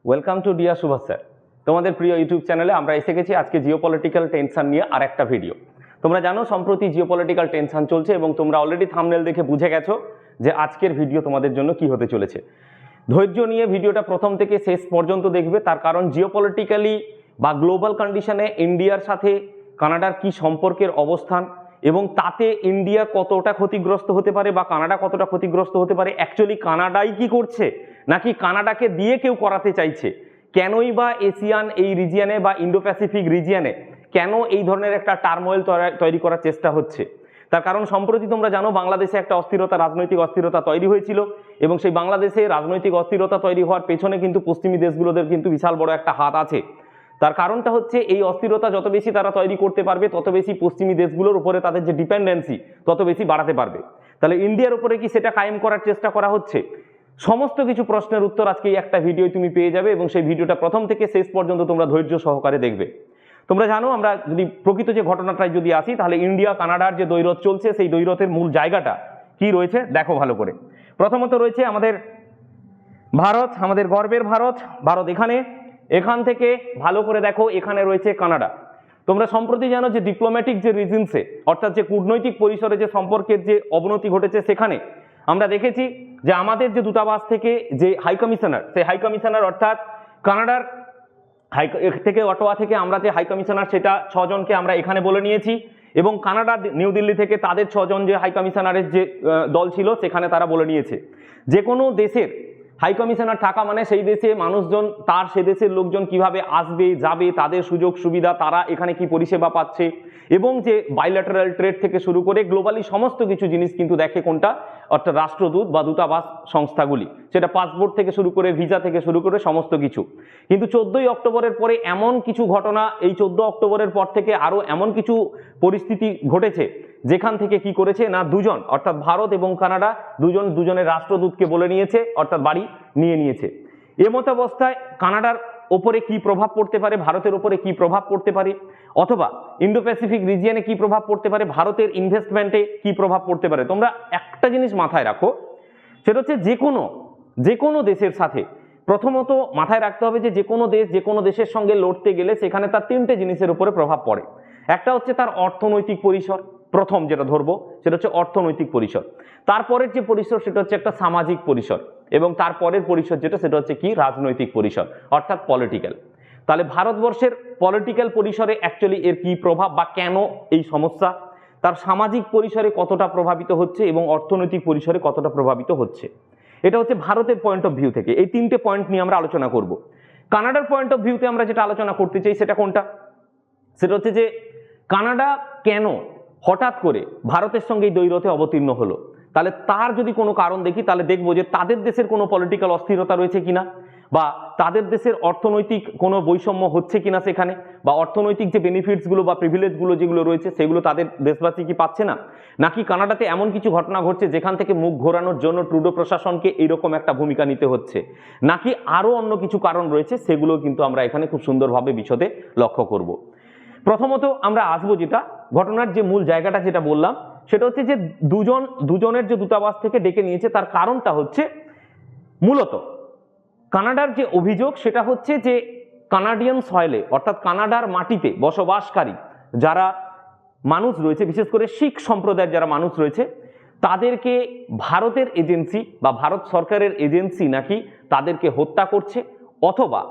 Welcome to dear Subhash sir. তোমাদের প্রিয় YouTube চ্যানেলে আমরা এসে গেছি আজকে জিওপলিটিক্যাল টেনশন নিয়ে আর একটা ভিডিও। তোমরা জানো সম্প্রতি জিওপলিটিক্যাল টেনশন চলছে এবং তোমরা অলরেডি থাম্বনেল দেখে বুঝে গেছো যে আজকের ভিডিও তোমাদের জন্য কি হতে চলেছে। ধৈর্য নিয়ে ভিডিওটা প্রথম থেকে শেষ পর্যন্ত দেখবে, তার কারণ জিওপলিটিক্যালি বা গ্লোবাল কন্ডিশনে ইন্ডিয়ার সাথে কানাডার কি সম্পর্কের অবস্থান এবং তাতে ইন্ডিয়া কতটা ক্ষতিগ্রস্ত হতে পারে বা কানাডা কতটা ক্ষতিগ্রস্ত হতে পারে, অ্যাকচুয়ালি কানাডাই কি করছে নাকি কানাডাকে দিয়ে কেউ করাতে চাইছে, কেনই বা এশিয়ান এই রিজিয়নে বা ইন্ডো প্যাসিফিক রিজিয়নে কেন এই ধরনের একটা টার্মোয়েল তৈরি করার চেষ্টা হচ্ছে। তার কারণ সম্প্রতি তোমরা জানো বাংলাদেশে একটা অস্থিরতা, রাজনৈতিক অস্থিরতা তৈরি হয়েছিল এবং সেই বাংলাদেশে রাজনৈতিক অস্থিরতা তৈরি হওয়ার পেছনে কিন্তু পশ্চিমী দেশগুলোদের কিন্তু বিশাল বড় একটা হাত আছে। তার কারণটা হচ্ছে এই অস্থিরতা যত বেশি তারা তৈরি করতে পারবে তত বেশি পশ্চিমী দেশগুলোর উপরে তাদের যে ডিপেন্ডেন্সি তত বেশি বাড়াতে পারবে। তাহলে ইন্ডিয়ার উপরে কি সেটা কায়েম করার চেষ্টা করা হচ্ছে? সমস্ত কিছু প্রশ্নের উত্তর আজকে এই একটা ভিডিও তুমি পেয়ে যাবে এবং সেই ভিডিওটা প্রথম থেকে শেষ পর্যন্ত তোমরা ধৈর্য সহকারে দেখবে। তোমরা জানো আমরা যদি প্রকৃত যে ঘটনাটায় যদি আসি তাহলে ইন্ডিয়া কানাডার যে দ্বৈরথ চলছে সেই দ্বৈরথের মূল জায়গাটা কি রয়েছে দেখো ভালো করে। প্রথমত রয়েছে আমাদের ভারত, আমাদের গর্বের ভারত। ভারত এখান থেকে ভালো করে দেখো, এখানে রয়েছে কানাডা। তোমরা সম্প্রতি জানো যে ডিপ্লোম্যাটিক যে রিজনসে অর্থাৎ যে কূটনৈতিক পরিসরে যে সম্পর্কের যে অবনতি ঘটেছে সেখানে আমরা দেখেছি যে আমাদের যে দূতাবাস থেকে যে হাই কমিশনার, সেই হাই কমিশনার অর্থাৎ কানাডার থেকে অটোয়া থেকে আমরা যে হাই কমিশনার সেটা 6 জনকে আমরা এখানে বলে নিয়েছি এবং কানাডা নিউ দিল্লি থেকে তাদের 6 জন যে হাই কমিশনারের যে দল ছিল সেখানে তারা বলে নিয়েছে যে কোনো দেশের হাই কমিশনার থাকা মানে সেই দেশে মানুষজন তার সে দেশের লোকজন কিভাবে আসবে যাবে, তাদের সুযোগ সুবিধা, তারা এখানে কি পরিষেবা পাচ্ছে এবং যে বাইল্যাটারাল ট্রেড থেকে শুরু করে গ্লোবালি সমস্ত কিছু জিনিস কিন্তু দেখে কোনটা, অর্থাৎ রাষ্ট্রদূত বা দূতাবাস সংস্থাগুলি, সেটা পাসপোর্ট থেকে শুরু করে ভিসা থেকে শুরু করে সমস্ত কিছু। কিন্তু 14ই অক্টোবরের পরে এমন কিছু ঘটনা, এই 14 অক্টোবরের পর থেকে আরো এমন কিছু পরিস্থিতি ঘটেছে যেখান থেকে কি করেছে না দুজন অর্থাৎ ভারত এবং কানাডা দুজনের রাষ্ট্রদূতকে বলে নিয়েছে অর্থাৎ বাড়ি নিয়ে নিয়েছে। এমত অবস্থায় কানাডার ওপরে কি প্রভাব পড়তে পারে, ভারতের ওপরে কি প্রভাব পড়তে পারে, অথবা ইন্ডো প্যাসিফিক রিজিয়নে কি প্রভাব পড়তে পারে, ভারতের ইনভেস্টমেন্টে কি প্রভাব পড়তে পারে, তোমরা একটা জিনিস মাথায় রাখো, সেটা হচ্ছে যে কোনো দেশের সাথে প্রথমত মাথায় রাখতে হবে যে কোনো দেশের সঙ্গে লড়তে গেলে সেখানে তার 3টে জিনিসের উপরে প্রভাব পড়ে। একটা হচ্ছে তার অর্থনৈতিক পরিসর, প্রথম যেটা ধরবো সেটা হচ্ছে অর্থনৈতিক পরিসর। তারপরের যে পরিসর সেটা হচ্ছে একটা সামাজিক পরিসর এবং তারপরের পরিসর সেটা হচ্ছে কি রাজনৈতিক পরিসর অর্থাৎ পলিটিক্যাল। তাহলে ভারতবর্ষের পলিটিক্যাল পরিসরে অ্যাকচুয়ালি এর কি প্রভাব বা কেন এই সমস্যা, তার সামাজিক পরিসরে কতটা প্রভাবিত হচ্ছে এবং অর্থনৈতিক পরিসরে কতটা প্রভাবিত হচ্ছে, এটা হচ্ছে ভারতের পয়েন্ট অফ ভিউ থেকে। এই 3টে পয়েন্ট নিয়ে আমরা আলোচনা করব। কানাডার পয়েন্ট অফ ভিউতে আমরা যেটা আলোচনা করতে চাই সেটা কোনটা, সেটা হচ্ছে যে কানাডা কেন হঠাৎ করে ভারতের সঙ্গে এই দ্বৈরথে অবতীর্ণ হলো। তাহলে তার যদি কোনো কারণ দেখি তাহলে দেখবো যে তাদের দেশের কোনো পলিটিক্যাল অস্থিরতা রয়েছে কিনা বা তাদের দেশের অর্থনৈতিক কোনো বৈষম্য হচ্ছে কিনা সেখানে, বা অর্থনৈতিক যে বেনিফিটসগুলো বা প্রিভিলেজগুলো যেগুলো রয়েছে সেগুলো তাদের দেশবাসী কি পাচ্ছে না, নাকি কানাডাতে এমন কিছু ঘটনা ঘটছে যেখান থেকে মুখ ঘোরানোর জন্য ট্রুডো প্রশাসনকে এইরকম একটা ভূমিকা নিতে হচ্ছে, নাকি আরও অন্য কিছু কারণ রয়েছে, সেগুলো কিন্তু আমরা এখানে খুব সুন্দরভাবে বিশদে লক্ষ্য করব। প্রথমত আমরা আসবো যেটা ঘটনার যে মূল জায়গাটা যেটা বললাম সেটা হচ্ছে যে দুজনের যে দূতাবাস থেকে ডেকে নিয়েছে তার কারণটা হচ্ছে মূলত কানাডার যে অভিযোগ সেটা হচ্ছে যে কানাডিয়ান সয়েলে অর্থাৎ কানাডার মাটিতে বসবাসকারী যারা মানুষ রয়েছে, বিশেষ করে শিখ সম্প্রদায়ের যারা মানুষ রয়েছে, তাদেরকে ভারতের এজেন্সি বা ভারত সরকারের এজেন্সি নাকি তাদেরকে হত্যা করছে অথবা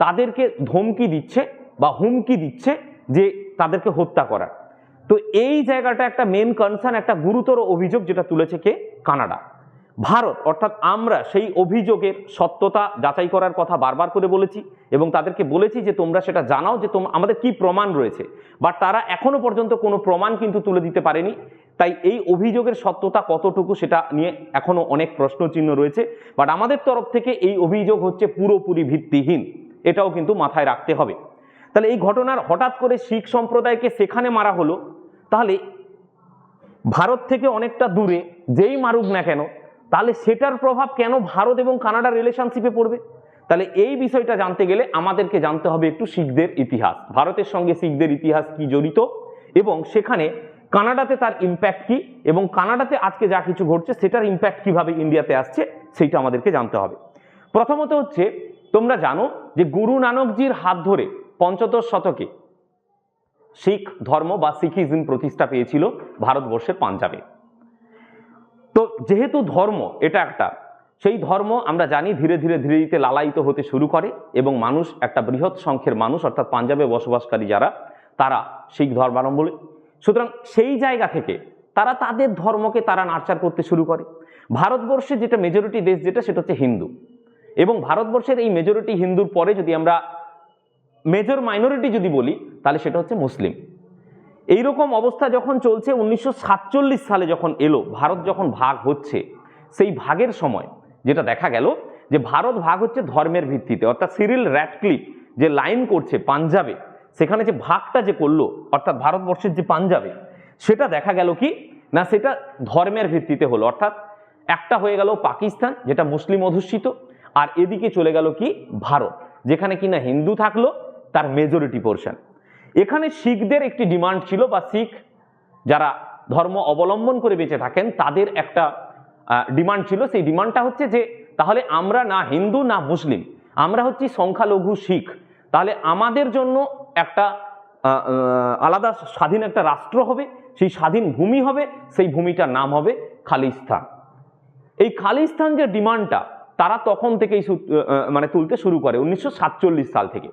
তাদেরকে ধমকি দিচ্ছে বা হুমকি দিচ্ছে যে তাদেরকে হত্যা করার। তো এই জায়গাটা একটা মেন কনসার্ন, একটা গুরুতর অভিযোগ যেটা তুলেছে কে, কানাডা। ভারত অর্থাৎ আমরা সেই অভিযোগের সত্যতা যাচাই করার কথা বারবার করে বলেছি এবং তাদেরকে বলেছি যে তোমরা সেটা জানাও যে আমাদের কি প্রমাণ রয়েছে, বাট তারা এখনো পর্যন্ত কোনো প্রমাণ কিন্তু তুলে দিতে পারেনি। তাই এই অভিযোগের সত্যতা কতটুকু সেটা নিয়ে এখনো অনেক প্রশ্নচিহ্ন রয়েছে, বাট আমাদের তরফ থেকে এই অভিযোগ হচ্ছে পুরোপুরি ভিত্তিহীন, এটাও কিন্তু মাথায় রাখতে হবে। তাহলে এই ঘটনার হঠাৎ করে শিখ সম্প্রদায়কে সেখানে মারা হলো, তাহলে ভারত থেকে অনেকটা দূরে যেই মারুক না কেন তাহলে সেটার প্রভাব কেন ভারত এবং কানাডার রিলেশনশিপে পড়বে। তাহলে এই বিষয়টা জানতে গেলে আমাদেরকে জানতে হবে একটু শিখদের ইতিহাস, ভারতের সঙ্গে শিখদের ইতিহাস কি জড়িত এবং সেখানে কানাডাতে তার ইম্প্যাক্ট কি এবং কানাডাতে আজকে যা কিছু ঘটছে সেটার ইম্প্যাক্ট কিভাবে ইন্ডিয়াতে আসছে সেইটা আমাদেরকে জানতে হবে। প্রথমত হচ্ছে তোমরা জানো যে গুরু নানকজির হাত ধরে পঞ্চদশ শতকে শিখ ধর্ম বা শিখিজম প্রতিষ্ঠা পেয়েছিল ভারতবর্ষের পাঞ্জাবে। তো যেহেতু ধর্ম এটা একটা, সেই ধর্ম আমরা জানি ধীরে ধীরে ধীরে ধীরে লালায়িত হতে শুরু করে এবং মানুষ একটা বৃহৎ সংখ্যের মানুষ অর্থাৎ পাঞ্জাবে বসবাসকারী যারা, তারা শিখ ধর্মাবলম্বী। সুতরাং সেই জায়গা থেকে তারা তাদের ধর্মকে তারা নার্চার করতে শুরু করে। ভারতবর্ষে যেটা মেজরিটি দেশ যেটা, সেটা হচ্ছে হিন্দু, এবং ভারতবর্ষের এই মেজরিটি হিন্দুর পরে যদি আমরা মেজর মাইনরিটি যদি বলি তাহলে সেটা হচ্ছে মুসলিম। এইরকম অবস্থা যখন চলছে 1947 সালে যখন এলো, ভারত যখন ভাগ হচ্ছে, সেই ভাগের সময় যেটা দেখা গেল যে ভারত ভাগ হচ্ছে ধর্মের ভিত্তিতে, অর্থাৎ সিরিল র্যাডক্লিফ যে লাইন করছে পাঞ্জাবে, সেখানে যে ভাগটা যে করলো অর্থাৎ ভারতবর্ষের যে পাঞ্জাবে, সেটা দেখা গেল কি না সেটা ধর্মের ভিত্তিতে হলো। অর্থাৎ একটা হয়ে গেল পাকিস্তান যেটা মুসলিম অধ্যুষিত, আর এদিকে চলে গেল কি ভারত, যেখানে কিনা হিন্দু থাকলো তার মেজরিটি পোর্শন। এখানে শিখদের একটি ডিমান্ড ছিল, বা শিখ যারা ধর্ম অবলম্বন করে বেঁচে থাকেন তাদের একটা ডিমান্ড ছিল। সেই ডিমান্ডটা হচ্ছে যে তাহলে আমরা না হিন্দু না মুসলিম, আমরা হচ্ছি সংখ্যালঘু শিখ, তাহলে আমাদের জন্য একটা আলাদা স্বাধীন একটা রাষ্ট্র হবে, সেই স্বাধীন ভূমি হবে, সেই ভূমিটার নাম হবে খালিস্তান। এই খালিস্তান যে ডিমান্ডটা তারা তখন থেকেই মানে তুলতে শুরু করে 1947 সাল থেকে।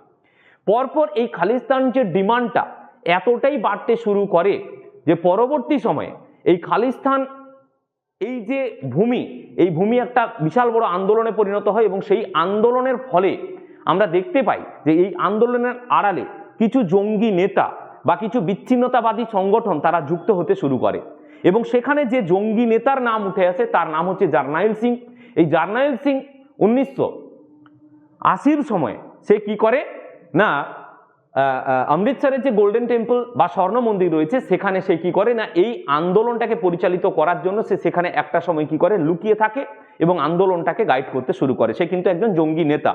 পরপর এই খালিস্তান যে ডিমান্ডটা এতটাই বাড়তে শুরু করে যে পরবর্তী সময়ে এই খালিস্তান এই যে ভূমি, এই ভূমি একটা বিশাল বড় আন্দোলনে পরিণত হয়, এবং সেই আন্দোলনের ফলে আমরা দেখতে পাই যে এই আন্দোলনের আড়ালে কিছু জঙ্গি নেতা বা কিছু বিচ্ছিন্নতাবাদী সংগঠন তারা যুক্ত হতে শুরু করে, এবং সেখানে যে জঙ্গি নেতার নাম উঠে আসে তার নাম হচ্ছে জারনাইল সিং। এই জারনাইল সিং 1980 সময়ে সে কি করে না অমৃতসরের যে গোল্ডেন টেম্পল বা স্বর্ণ মন্দির রয়েছে সেখানে সে কি করে না এই আন্দোলনটাকে পরিচালিত করার জন্য সে সেখানে একটা সময় কি করে লুকিয়ে থাকে এবং আন্দোলনটাকে গাইড করতে শুরু করে। সে কিন্তু একজন জঙ্গি নেতা।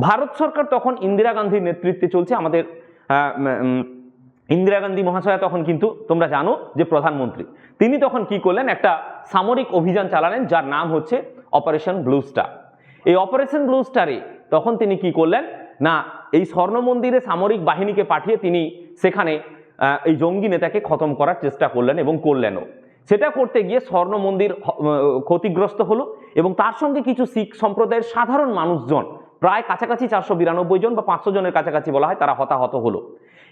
ভারত সরকার তখন ইন্দিরা গান্ধীর নেতৃত্বে চলছে, আমাদের ইন্দিরা গান্ধী মহাশয়া তখন কিন্তু তোমরা জানো যে প্রধানমন্ত্রী, তিনি তখন কি করলেন একটা সামরিক অভিযান চালালেন যার নাম হচ্ছে অপারেশন ব্লু স্টার। এই অপারেশন ব্লু স্টারে তখন তিনি কি করলেন না এই স্বর্ণ মন্দিরে সামরিক বাহিনীকে পাঠিয়ে তিনি সেখানে এই জঙ্গি নেতাকে খতম করার চেষ্টা করলেন এবং করলেনও। সেটা করতে গিয়ে স্বর্ণ মন্দির ক্ষতিগ্রস্ত হলো, এবং তার সঙ্গে কিছু শিখ সম্প্রদায়ের সাধারণ মানুষজন প্রায় কাছাকাছি 492 জন বা 500 জনের কাছাকাছি বলা হয় তারা হতাহত হলো।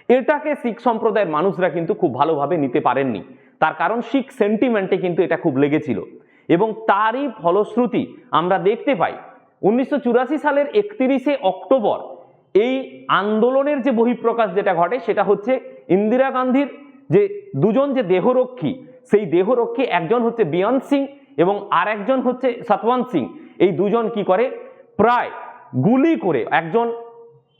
এটাকে শিখ সম্প্রদায়ের মানুষরা কিন্তু খুব ভালোভাবে নিতে পারেননি, তার কারণ শিখ সেন্টিমেন্টে কিন্তু এটা খুব লেগেছিল, এবং তারই ফলশ্রুতি আমরা দেখতে পাই 1984 সালের 31শে অক্টোবর এই আন্দোলনের যে বহিঃপ্রকাশ যেটা ঘটে সেটা হচ্ছে ইন্দিরা গান্ধীর যে দুজন যে দেহরক্ষী, সেই দেহরক্ষী একজন হচ্ছে বিয়ান সিং এবং আর একজন হচ্ছে সতওয়ান্ত সিং। এই দুজন কি করে প্রায় গুলি করে, একজন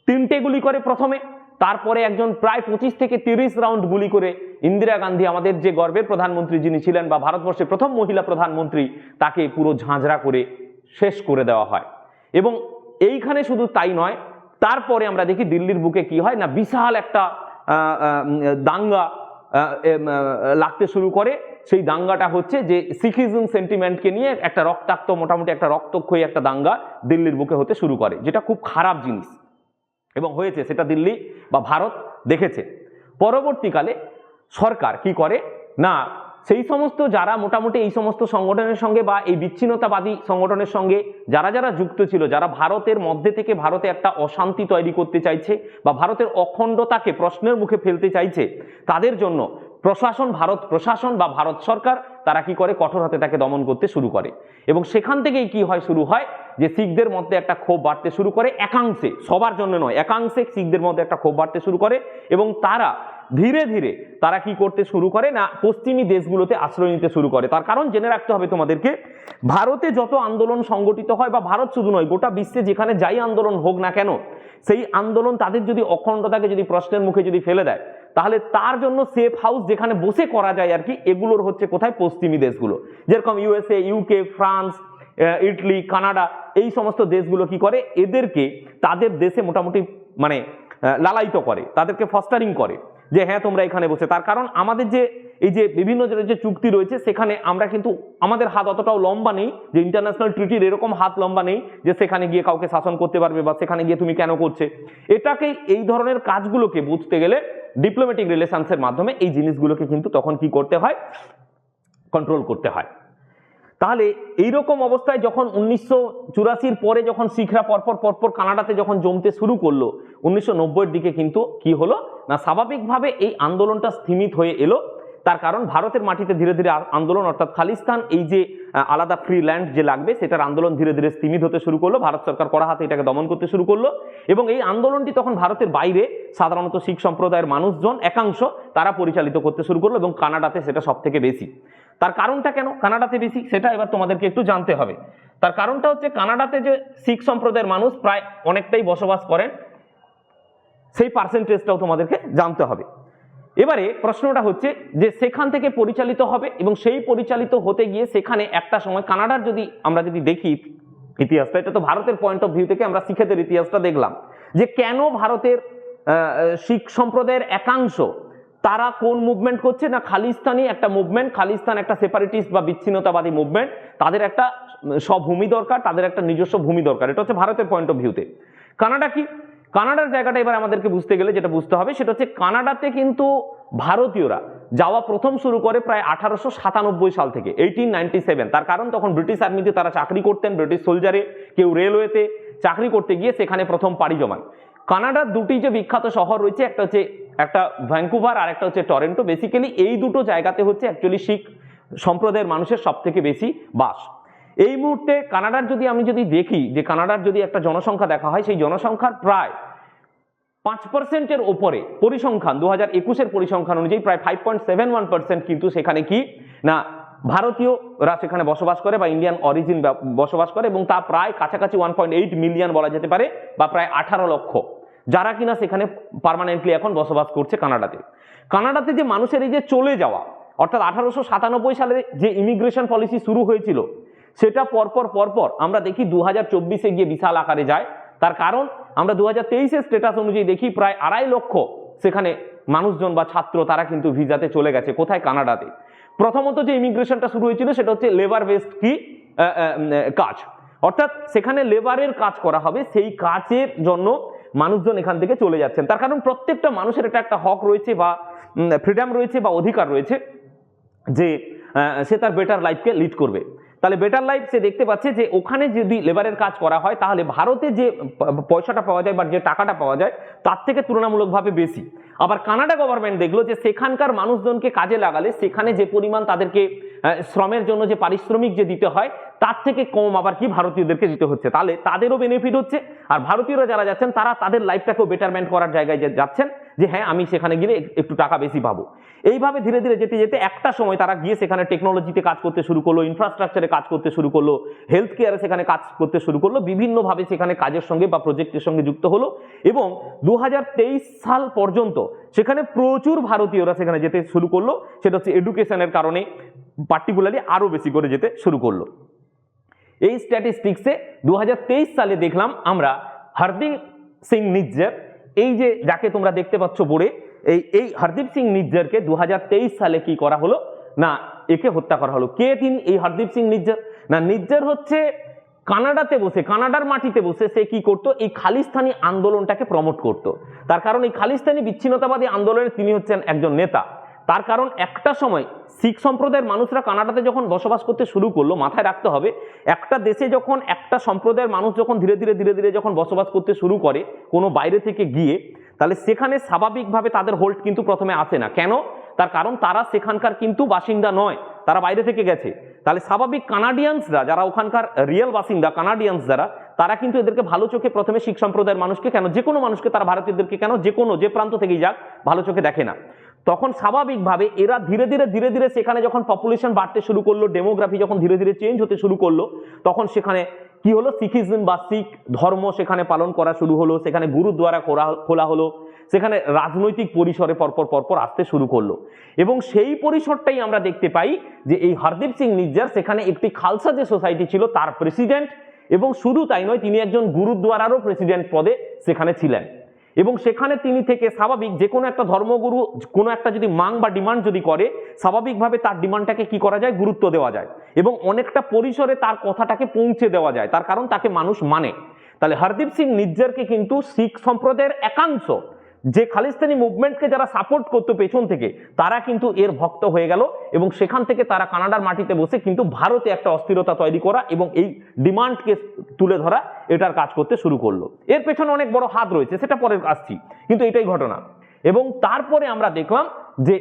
3টে গুলি করে প্রথমে, তারপরে একজন প্রায় 25 থেকে 30 রাউন্ড গুলি করে ইন্দিরা গান্ধী আমাদের যে গর্বের প্রধানমন্ত্রী যিনি ছিলেন বা ভারতবর্ষের প্রথম মহিলা প্রধানমন্ত্রী, তাকে পুরো ঝাঁঝরা করে শেষ করে দেওয়া হয়। এবং এইখানে শুধু তাই নয়, তারপরে আমরা দেখি দিল্লির বুকে কি হয় না বিশাল একটা দাঙ্গা লাগতে শুরু করে। সেই দাঙ্গাটা হচ্ছে যে শিখিজম সেন্টিমেন্টকে নিয়ে একটা রক্তাক্ত, মোটামুটি একটা রক্তক্ষয়ী একটা দাঙ্গা দিল্লির বুকে হতে শুরু করে, যেটা খুব খারাপ জিনিস এবং হয়েছে, সেটা দিল্লি বা ভারত দেখেছে। পরবর্তীকালে সরকার কি করে না সেই সমস্ত যারা মোটামুটি এই সমস্ত সংগঠনের সঙ্গে বা এই বিচ্ছিন্নতাবাদী সংগঠনের সঙ্গে যারা যারা যুক্ত ছিল, যারা ভারতের মধ্যে থেকে ভারতে একটা অশান্তি তৈরি করতে চাইছে বা ভারতের অখণ্ডতাকে প্রশ্নের মুখে ফেলতে চাইছে, তাদের জন্য প্রশাসন, ভারত প্রশাসন বা ভারত সরকার তারা কি করে কঠোর হাতে তাকে দমন করতে শুরু করে। এবং সেখান থেকেই কি হয় শুরু হয় যে শিখদের মধ্যে একটা ক্ষোভ বাড়তে শুরু করে, একাংশে, সবার জন্য নয়, একাংশে শিখদের মধ্যে একটা ক্ষোভ বাড়তে শুরু করে, এবং তারা ধীরে ধীরে তারা কি করতে শুরু করে না পশ্চিমী দেশগুলোতে আশ্রয় নিতে শুরু করে। তার কারণ জেনে রাখতে হবে তোমাদেরকে, ভারতে যত আন্দোলন সংগঠিত হয় বা ভারত শুধু নয় গোটা বিশ্বে যেখানে যাই আন্দোলন হোক না কেন, সেই আন্দোলন তাদের যদি অখণ্ডতাকে যদি প্রশ্নের মুখে যদি ফেলে দেয়, তাহলে তার জন্য সেফ হাউস যেখানে বসে করা যায় আর কি, এগুলোর হচ্ছে কোথায় পশ্চিমী দেশগুলো, যেরকম USA, UK, France, Italy, Canada, এই সমস্ত দেশগুলো কি করে এদেরকে তাদের দেশে মোটামুটি মানে লালায়িত করে, তাদেরকে ফস্টারিং করে যে হ্যাঁ তোমরা এখানে বসে। তার কারণ আমাদের যে এই যে বিভিন্ন যে চুক্তি রয়েছে সেখানে আমরা কিন্তু আমাদের হাত অতটাও লম্বা নেই, যে ইন্টারন্যাশনাল ট্রিটির এরকম হাত লম্বা নেই যে সেখানে গিয়ে কাউকে শাসন করতে পারবে বা সেখানে গিয়ে তুমি কেন করছে। এটাকেই এই ধরনের কাজগুলোকে বুঝতে গেলে ডিপ্লোম্যাটিক রিলেশনসের মাধ্যমে এই জিনিসগুলোকে কিন্তু তখন কি করতে হয়, কন্ট্রোল করতে হয়। তাহলে এইরকম অবস্থায় যখন 1984 পরে যখন শিখরা পরপর কানাডাতে যখন জমতে শুরু করলো 1990-এর দিকে কিন্তু কি হলো না, স্বাভাবিকভাবে এই আন্দোলনটা স্থিমিত হয়ে এলো। তার কারণ ভারতের মাটিতে ধীরে ধীরে আন্দোলন, অর্থাৎ খালিস্তান এই যে আলাদা ফ্রি ল্যান্ড যে লাগবে সেটার আন্দোলন ধীরে ধীরে স্থিমিত হতে শুরু করলো। ভারত সরকার কড়া হাতে এটাকে দমন করতে শুরু করলো এবং এই আন্দোলনটি তখন ভারতের বাইরে সাধারণত শিখ সম্প্রদায়ের মানুষজন একাংশ তারা পরিচালিত করতে শুরু করলো এবং কানাডাতে সেটা সব থেকে বেশি। তার কারণটা কেন কানাডাতে বেশি সেটা এবার তোমাদেরকে একটু জানতে হবে। তার কারণটা হচ্ছে কানাডাতে যে শিখ সম্প্রদায়ের মানুষ প্রায় অনেকটাই বসবাস করেন, সেই পার্সেন্টেজটাও তোমাদেরকে জানতে হবে। এবারে প্রশ্নটা হচ্ছে যে সেখান থেকে পরিচালিত হবে এবং সেই পরিচালিত হতে গিয়ে সেখানে একটা সময় কানাডার যদি আমরা যদি দেখি ইতিহাসটা, এটা তো ভারতের পয়েন্ট অফ ভিউ থেকে আমরা শিখেদের ইতিহাসটা দেখলাম যে কেন ভারতের শিখ সম্প্রদায়ের একাংশ তারা কোন মুভমেন্ট করছে না, খালিস্তানি একটা মুভমেন্ট, খালিস্তান একটা সেপারেটিস্ট বা বিচ্ছিন্নতাবাদী মুভমেন্ট, তাদের একটা স্বভূমি দরকার, তাদের একটা নিজস্ব ভূমি দরকার। এটা হচ্ছে ভারতের পয়েন্ট অফ ভিউতে। কানাডা কি, কানাডার জায়গাটা এবার আমাদেরকে বুঝতে গেলে যেটা বুঝতে হবে সেটা হচ্ছে কানাডাতে কিন্তু ভারতীয়রা যাওয়া প্রথম শুরু করে প্রায় 1897 সাল থেকে, 1897। তার কারণ তখন ব্রিটিশ আর্মিতে তারা চাকরি করতেন, ব্রিটিশ সোলজারে, কেউ রেলওয়েতে চাকরি করতে গিয়ে সেখানে প্রথম পাড়ি জমান। কানাডার দুটি যে বিখ্যাত শহর রয়েছে, একটা হচ্ছে ভ্যাঙ্কুভার আর একটা হচ্ছে টরেন্টো। বেসিক্যালি এই দুটো জায়গাতে হচ্ছে অ্যাকচুয়ালি শিখ সম্প্রদায়ের মানুষের সব থেকে বেশি বাস। এই মুহূর্তে কানাডার যদি আমি যদি দেখি যে কানাডার যদি একটা জনসংখ্যা দেখা হয়, সেই জনসংখ্যার প্রায় 5%-এর ওপরে পরিসংখ্যান 2021-এর পরিসংখ্যান অনুযায়ী প্রায় 5.71% কিন্তু সেখানে কি না ভারতীয়রা সেখানে বসবাস করে বা ইন্ডিয়ান অরিজিন বসবাস করে এবং তা প্রায় কাছাকাছি 1.8 মিলিয়ন বলা যেতে পারে বা প্রায় 18 লক্ষ, যারা কিনা সেখানে পার্মানেন্টলি এখন বসবাস করছে কানাডাতে। কানাডাতে যে মানুষের এই যে চলে যাওয়া, অর্থাৎ 1897 সালে যে ইমিগ্রেশন পলিসি শুরু হয়েছিল সেটা পরপর আমরা দেখি 2024-এ গিয়ে বিশাল আকারে যায়। তার কারণ আমরা 2023-এর স্ট্যাটাস অনুযায়ী দেখি প্রায় 2.5 লক্ষ সেখানে মানুষজন বা ছাত্র তারা কিন্তু ভিসাতে চলে গেছে। কোথায়? কানাডাতে। প্রথমত যে ইমিগ্রেশনটা শুরু হয়েছিল সেটা হচ্ছে লেবার বেসড কি কাজ, অর্থাৎ সেখানে লেবারের কাজ করা হবে, সেই কাজের জন্য মানুষজন এখান থেকে চলে যাচ্ছেন। তার কারণ প্রত্যেকটা মানুষের এটা একটা হক রয়েছে বা ফ্রিডম রয়েছে বা অধিকার রয়েছে যে সে তার বেটার লাইফকে লিড করবে। তাহলে বেটার লাইফ সে দেখতে পাচ্ছে যে ওখানে যদি লেবারের কাজ করা হয় তাহলে ভারতে যে পয়সাটা পাওয়া যায় বা যে টাকাটা পাওয়া যায় তার থেকে তুলনামূলকভাবে বেশি। আবার কানাডা গভর্নমেন্ট দেখলো যে সেখানকার মানুষজনকে কাজে লাগালে সেখানে যে পরিমাণ তাদেরকে শ্রমের জন্য যে পারিশ্রমিক যে দিতে হয় তার থেকে কম আবার কি ভারতীয়দেরকে দিতে হচ্ছে, তাহলে তাদেরও বেনিফিট হচ্ছে। আর ভারতীয়রা যারা যাচ্ছেন তারা তাদের লাইফটাকেও বেটারমেন্ট করার জায়গায় যাচ্ছেন যে হ্যাঁ আমি সেখানে গেলে একটু টাকা বেশি পাবো। এইভাবে ধীরে ধীরে যেতে যেতে একটা সময় তারা গিয়ে সেখানে টেকনোলজিতে কাজ করতে শুরু করলো, ইনফ্রাস্ট্রাকচারে কাজ করতে শুরু করলো, হেলথ কেয়ারে সেখানে কাজ করতে শুরু করলো, বিভিন্নভাবে সেখানে কাজের সঙ্গে বা প্রজেক্টের সঙ্গে যুক্ত হলো এবং 2023 সাল পর্যন্ত সেখানে প্রচুর ভারতীয়রা সেখানে যেতে শুরু করলো। সেটা হচ্ছে এডুকেশনের কারণে পার্টিকুলারলি আরো বেশি করে যেতে শুরু করলো। এই স্ট্যাটিস্টিক্সে 2023 সালে দেখলাম আমরা হরদীপ সিং নিজ্জর, এই যে যাকে তোমরা দেখতে পাচ্ছ বোর্ডে, এই হরদীপ সিং নিজ্জরকে 2023 সালে কি করা হলো না একে হত্যা করা হলো। কে তিনি? এই হরদীপ সিং নিজ্জর না, নিজ্জর হচ্ছে কানাডাতে বসে, কানাডার মাটিতে বসে সে কি করতো, এই খালিস্তানি আন্দোলনটাকে প্রমোট করত। তার কারণ এই খালিস্তানি বিচ্ছিন্নতাবাদী আন্দোলনের তিনি হচ্ছেন একজন নেতা। তার কারণ একটা সময় শিখ সম্প্রদায়ের মানুষরা কানাডাতে যখন বসবাস করতে শুরু করলো, মাথায় রাখতে হবে একটা দেশে যখন একটা সম্প্রদায়ের মানুষ যখন ধীরে ধীরে যখন বসবাস করতে শুরু করে কোনো বাইরে থেকে গিয়ে, তাহলে সেখানে স্বাভাবিকভাবে তাদের হোল্ড কিন্তু প্রথমে আসে না। কেন? তার কারণ তারা সেখানকার কিন্তু বাসিন্দা নয়, তারা বাইরে থেকে গেছে। তাহলে স্বাভাবিক কানাডিয়ানসরা যারা ওখানকার রিয়েল বাসিন্দা, কানাডিয়ানস যারা, তারা কিন্তু এদেরকে ভালো চোখে প্রথমে শিখ সম্প্রদায়ের মানুষকে কেন, যে কোনো মানুষকে তারা ভারতীয়দেরকে কেন যে প্রান্ত থেকেই যাক ভালো চোখে দেখে না। তখন স্বাভাবিকভাবে এরা ধীরে ধীরে সেখানে যখন পপুলেশন বাড়তে শুরু করলো, ডেমোগ্রাফি যখন ধীরে ধীরে চেঞ্জ হতে শুরু করলো, তখন সেখানে কি হলো, শিখিজম বা শিখ ধর্ম সেখানে পালন করা শুরু হলো, সেখানে গুরুদ্বারা খোলা হলো, সেখানে রাজনৈতিক পরিসরে পরপর আসতে শুরু করলো। এবং সেই পরিসরটাই আমরা দেখতে পাই যে এই হরদীপ সিং নিজ্জর সেখানে একটি খালসা যে সোসাইটি ছিল তার প্রেসিডেন্ট, এবং শুধু তাই নয় তিনি একজন গুরুদ্বারারও প্রেসিডেন্ট পদে সেখানে ছিলেন। এবং সেখানে তিনি থেকে স্বাভাবিক যে কোনো একটা ধর্মগুরু কোনো একটা যদি মাং বা ডিমান্ড যদি করে, স্বাভাবিকভাবে তার ডিমান্ডটাকে কি করা যায়, গুরুত্ব দেওয়া যায় এবং অনেকটা পরিসরে তার কথাটাকে পৌঁছে দেওয়া যায়, তার কারণ তাকে মানুষ মানে। তাহলে হরদীপ সিং নিজ্জারকে কিন্তু শিখ সম্প্রদায়ের একাংশ, যে খালিস্তানি মুভমেন্টকে যারা সাপোর্ট করতো পেছন থেকে, তারা কিন্তু এর ভক্ত হয়ে গেল এবং সেখান থেকে তারা কানাডার মাটিতে বসে কিন্তু ভারতে একটা অস্থিরতা তৈরি করা এবং এই ডিমান্ডকে তুলে ধরা, এটার কাজ করতে শুরু করলো। এর পেছনে অনেক বড় হাত রয়েছে, সেটা পরে আসছি, কিন্তু এটাই ঘটনা। এবং তারপরে আমরা দেখলাম যে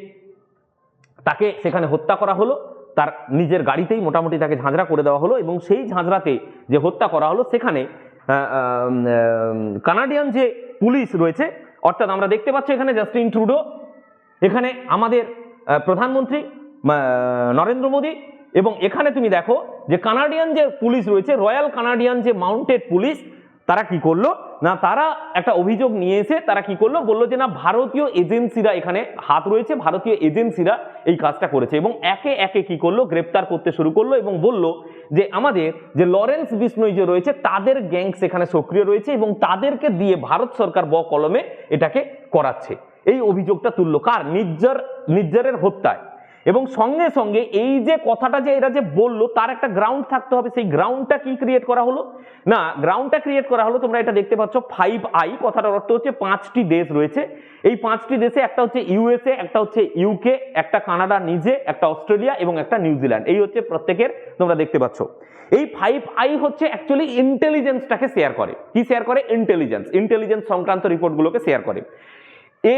তাকে সেখানে হত্যা করা হলো, তার নিজের গাড়িতেই মোটামুটি তাকে ঝাঁঝরা করে দেওয়া হলো এবং সেই ঝাঁঝরাতে যে হত্যা করা হলো সেখানে কানাডিয়ান যে পুলিশ রয়েছে, অর্থাৎ আমরা দেখতে পাচ্ছি এখানে জাস্টিন ট্রুডো, এখানে আমাদের প্রধানমন্ত্রী নরেন্দ্র মোদী, এবং এখানে তুমি দেখো যে কানাডিয়ান যে পুলিশ রয়েছে, রয়্যাল কানাডিয়ান যে মাউন্টেড পুলিশ, তারা কি করলো না, তারা একটা অভিযোগ নিয়ে এসে তারা কি করলো, বললো যে না ভারতীয় এজেন্সিরা এখানে হাত রয়েছে, ভারতীয় এজেন্সিরা এই কাজটা করেছে এবং একে একে কি করলো, গ্রেপ্তার করতে শুরু করলো এবং বলল যে আমাদের যে লরেন্স বিষ্ণোই যে রয়েছে তাদের গ্যাং সেখানে সক্রিয় রয়েছে এবং তাদেরকে দিয়ে ভারত সরকার কলমে এটাকে করাচ্ছে। এই অভিযোগটা তুললো কার, নিজ্জারের হত্যায়। এবং সঙ্গে সঙ্গে এই যে কথাটা যে এরা যে বললো তার একটা গ্রাউন্ড থাকতে হবে, সেই গ্রাউন্ডটা কি ক্রিয়েট করা হলো না, গ্রাউন্ডটা ক্রিয়েট করা হলো, তোমরা এটা দেখতে পাচ্ছ 5I, কথাটার অর্থ হচ্ছে 5টি দেশ রয়েছে। এই 5টি দেশে একটা হচ্ছে ইউএসএ, একটা হচ্ছে ইউকে, একটা কানাডা নিজে, একটা অস্ট্রেলিয়া এবং একটা নিউজিল্যান্ড। এই হচ্ছে প্রত্যেকের, তোমরা দেখতে পাচ্ছ। এই 5I হচ্ছে অ্যাকচুয়ালি ইন্টেলিজেন্সটাকে শেয়ার করে। কি শেয়ার করে? ইন্টেলিজেন্স সংক্রান্ত রিপোর্টগুলোকে শেয়ার করে।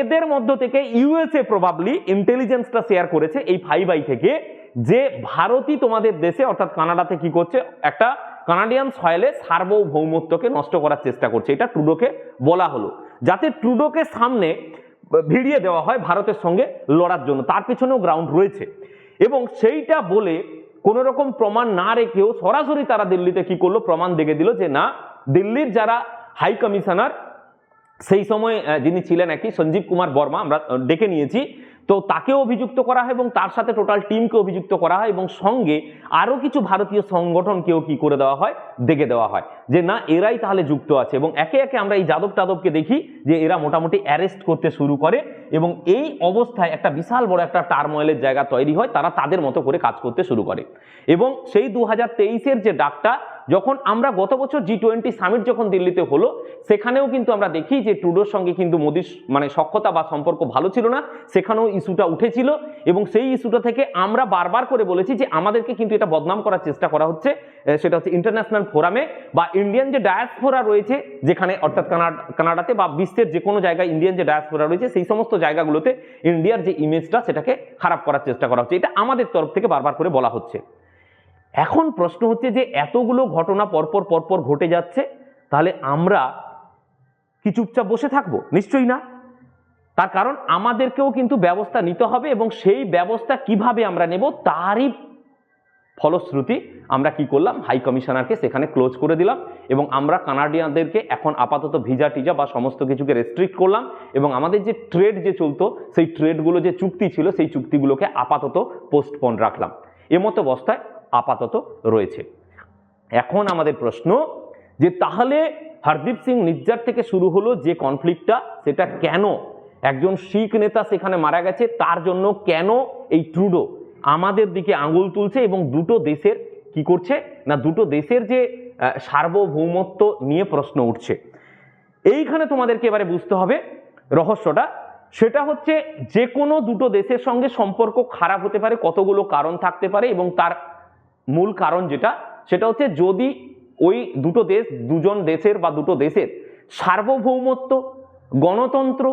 এদের মধ্য থেকে ইউএসএ প্রবাবলি ইন্টেলিজেন্সটা শেয়ার করেছে এই 5I থেকে, যে ভারতই তোমাদের দেশে অর্থাৎ কানাডাতে কি করছে, একটা কানাডিয়ান সয়েলে সার্বভৌমত্বকে নষ্ট করার চেষ্টা করছে। এটা ট্রুডোকে বলা হলো, যাতে ট্রুডোকে সামনে ভিড়িয়ে দেওয়া হয় ভারতের সঙ্গে লড়ার জন্য, তার পেছনেও গ্রাউন্ড রয়েছে। এবং সেইটা বলে কোন রকম প্রমাণ না রেখেও সরাসরি তারা দিল্লিতে কি করলো, প্রমাণ দেখে দিল যে না, দিল্লির যারা হাই কমিশনার সেই সময় যিনি ছিলেন আর কি, সঞ্জীব কুমার বর্মা, আমরা ডেকে নিয়েছি, তো তাকেও অভিযুক্ত করা হয় এবং তার সাথে টোটাল টিমকে অভিযুক্ত করা হয় এবং সঙ্গে আরো কিছু ভারতীয় সংগঠনকেও কি করে দেওয়া হয়, দেখে দেওয়া হয় যে না এরাই তাহলে যুক্ত আছে। এবং একে একে আমরা এই যাদবকে দেখি যে এরা মোটামুটি অ্যারেস্ট করতে শুরু করে এবং এই অবস্থায় একটা বিশাল বড় একটা টার্ময়েলের জায়গা তৈরি হয়, তারা তাদের মতো করে কাজ করতে শুরু করে। এবং সেই 2023-এর যে ডাকটা, যখন আমরা গত বছর G20 সামিট যখন দিল্লিতে হলো, সেখানেও কিন্তু আমরা দেখি যে ট্রুডোর সঙ্গে কিন্তু মোদির মানে সখ্যতা বা সম্পর্ক ভালো ছিল না, সেখানেও ইস্যুটা উঠেছিল এবং সেই ইস্যুটা থেকে আমরা বারবার করে বলেছি যে আমাদেরকে কিন্তু এটা বদনাম করার চেষ্টা করা হচ্ছে, সেটা হচ্ছে ইন্টারন্যাশনাল ফোরামে বা ইন্ডিয়ান যে ডায়াসপোরা রয়েছে যেখানে, অর্থাৎ কানাডাতে বা বিশ্বের যে কোনো জায়গায় ইন্ডিয়ান যে ডায়াসপোরা রয়েছে সেই সমস্ত জায়গাগুলোতে ইন্ডিয়ার যে ইমেজটা সেটাকে খারাপ করার চেষ্টা করা হচ্ছে, এটা আমাদের তরফ থেকে বারবার করে বলা হচ্ছে। এখন প্রশ্ন হচ্ছে যে এতগুলো ঘটনা পরপর ঘটে যাচ্ছে, তাহলে আমরা কি চুপচাপ বসে থাকবো? নিশ্চয়ই না। তার কারণ আমাদেরকেও কিন্তু ব্যবস্থা নিতে হবে এবং সেই ব্যবস্থা কিভাবে আমরা নেব তারই ফলশ্রুতি আমরা কি করলাম, হাই কমিশনারকে সেখানে ক্লোজ করে দিলাম এবং আমরা কানাডিয়ানদেরকে এখন আপাতত ভিসা টিজা বা সমস্ত কিছুকে রেস্ট্রিক্ট করলাম এবং আমাদের যে ট্রেড যে চলতো সেই ট্রেডগুলো যে চুক্তি ছিল সেই চুক্তিগুলোকে আপাতত পোস্টপোন রাখলাম। এমতো অবস্থায় আপাতত রয়েছে। এখন আমাদের প্রশ্ন যে তাহলে হরদীপ সিং নিজ্জার থেকে শুরু হলো যে কনফ্লিক্টটা, সেটা কেন একজন শিখ নেতা সেখানে মারা গেছে, তার জন্য কেন এই ট্রুডো আমাদের দিকে আঙুল তুলছে এবং দুটো দেশের কি করছে না, দুটো দেশের যে সার্বভৌমত্ব নিয়ে প্রশ্ন উঠছে। এইখানে তোমাদেরকে এবারে বুঝতে হবে রহস্যটা, সেটা হচ্ছে যে কোনো দুটো দেশের সঙ্গে সম্পর্ক খারাপ হতে পারে, কতগুলো কারণ থাকতে পারে এবং তার মূল কারণ যেটা, সেটা হচ্ছে যদি ওই দুটো দেশ, দুজন দেশের বা দুটো দেশের সার্বভৌমত্ব, গণতন্ত্র,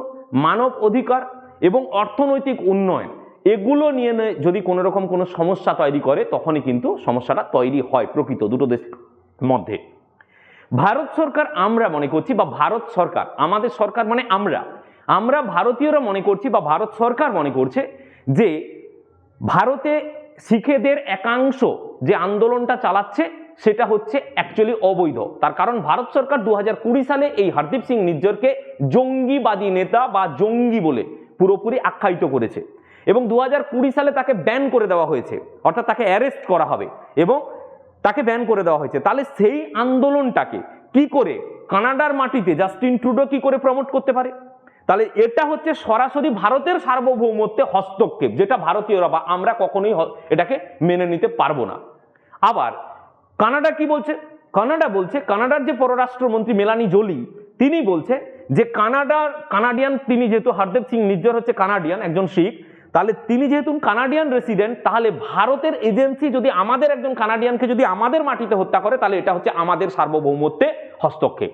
মানব অধিকার এবং অর্থনৈতিক উন্নয়ন এগুলো নিয়ে যদি কোনো রকম কোনো সমস্যা তৈরি করে, তখনই কিন্তু সমস্যাটা তৈরি হয় প্রকৃত দুটো দেশের মধ্যে। ভারত সরকার আমরা মনে করছি, বা ভারত সরকার, আমাদের সরকার মানে আমরা ভারতীয়রা মনে করছি বা ভারত সরকার মনে করছে যে ভারতে শিখেদের একাংশ যে আন্দোলনটা চালাচ্ছে সেটা হচ্ছে অ্যাকচুয়ালি অবৈধ। তার কারণ ভারত সরকার 2020 সালে এই হরদীপ সিং নিজ্জরকে জঙ্গিবাদী নেতা বা জঙ্গি বলে পুরোপুরি আখ্যায়িত করেছে এবং 2020 সালে তাকে ব্যান করে দেওয়া হয়েছে, অর্থাৎ তাকে অ্যারেস্ট করা হবে এবং তাকে ব্যান করে দেওয়া হয়েছে। তাহলে সেই আন্দোলনটাকে কি করে কানাডার মাটিতে জাস্টিন ট্রুডো কি করে প্রমোট করতে পারে? তাহলে এটা হচ্ছে সরাসরি ভারতের সার্বভৌমত্বে হস্তক্ষেপ, যেটা ভারতীয়রা বা আমরা কখনোই এটাকে মেনে নিতে পারবো না। আবার কানাডা কি বলছে? কানাডা বলছে, কানাডার যে পররাষ্ট্রমন্ত্রী মেলানি জোলি, তিনি বলছে যে কানাডিয়ান, তিনি যেহেতু হরদীপ সিং নিজ্জর হচ্ছে কানাডিয়ান, একজন শিখ, তাহলে তিনি যেহেতু কানাডিয়ান রেসিডেন্ট, তাহলে ভারতের এজেন্সি যদি আমাদের একজন কানাডিয়ানকে যদি আমাদের মাটিতে হত্যা করে, তাহলে এটা হচ্ছে আমাদের সার্বভৌমত্বে হস্তক্ষেপ।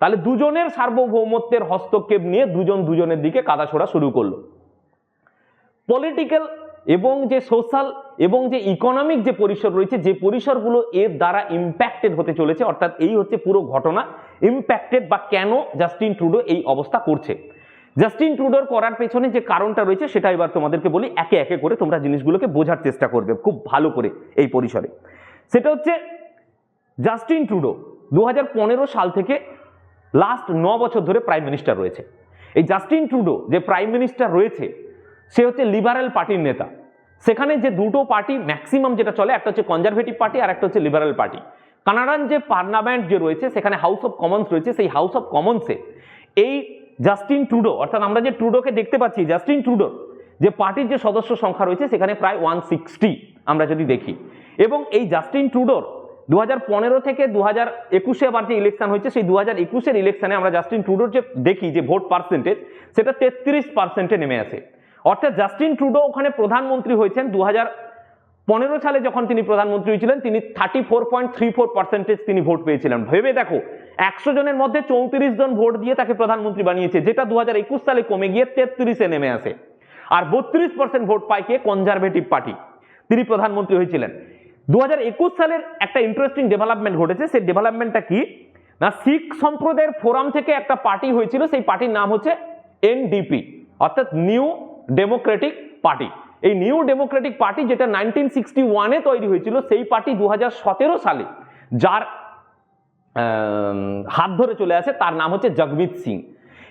তাহলে দুজনের সার্বভৌমত্বের হস্তক্ষেপ নিয়ে দুজন দুজনের দিকে কাদা ছোড়া শুরু করলো। পলিটিক্যাল এবং যে সোশ্যাল এবং যে ইকোনমিক যে পরিসর রয়েছে, যে পরিসরগুলো এর দ্বারা ইম্প্যাক্টেড হতে চলেছে, অর্থাৎ এই হচ্ছে পুরো ঘটনা ইম্প্যাক্টেড, বা কেন জাস্টিন ট্রুডো এই অবস্থা করছে। জাস্টিন ট্রুডোর করার পেছনে যে কারণটা রয়েছে সেটা এবার তোমাদেরকে বলি, একে একে করে তোমরা জিনিসগুলোকে বোঝার চেষ্টা করবে খুব ভালো করে এই পরিসরে। সেটা হচ্ছে জাস্টিন ট্রুডো 2015 সাল থেকে লাস্ট 9 বছর ধরে প্রাইম মিনিস্টার রয়েছে। এই জাস্টিন ট্রুডো যে প্রাইম মিনিস্টার রয়েছে, সে হচ্ছে লিবারেল পার্টির নেতা। সেখানে যে দুটো পার্টি ম্যাক্সিমাম যেটা চলে, একটা হচ্ছে কনজারভেটিভ পার্টি আর একটা হচ্ছে লিবারেল পার্টি। কানাডান যে পার্লামেন্ট যে রয়েছে, সেখানে হাউস অফ কমন্স রয়েছে, সেই হাউস অফ কমন্সে এই জাস্টিন ট্রুডো, অর্থাৎ আমরা যে ট্রুডোকে দেখতে পাচ্ছি, জাস্টিন ট্রুডোর যে পার্টির যে সদস্য সংখ্যা রয়েছে সেখানে প্রায় 160 আমরা যদি দেখি। এবং এই জাস্টিন ট্রুডোর 2015 থেকে 2021 আবার যে ইলেকশন হয়েছে, সেই 2021 ইলেকশনে আমরা জাস্টিন ট্রুডোর যে দেখি যে ভোট পার্সেন্টেজ, সেটা 33% নেমে আসে। অর্থাৎ জাস্টিন ট্রুডো ওখানে প্রধানমন্ত্রী হয়েছেন 2015 সালে, যখন তিনি প্রধানমন্ত্রী হয়েছিলেন, তিনি 34.34% তিনি ভোট পেয়েছিলেন। ভেবে দেখো, 100 জনের মধ্যে 34 জন ভোট দিয়ে তাকে প্রধানমন্ত্রী বানিয়েছে, যেটা 2021 সালে কমে গিয়ে 33-এ নেমে আসে। আর 32% ভোট পায় কে? কনজারভেটিভ পার্টি, তিনি প্রধানমন্ত্রী হয়েছিলেন। 2021 সালের একটা ইন্টারেস্টিং ডেভেলপমেন্ট ঘটেছে। সেই ডেভেলপমেন্টটা কি না, শিখ সম্প্রদায়ের ফোরাম থেকে একটা পার্টি হয়েছিল, সেই পার্টির নাম হচ্ছে এনডিপি, অর্থাৎ নিউ ডেমোক্রেটিক পার্টি। এই নিউ ডেমোক্রেটিক পার্টি যেটা 1961-এ তৈরি হয়েছিল, সেই পার্টি 2017 সালে যার হাত ধরে চলে আসে, তার নাম হচ্ছে জগমিত সিং।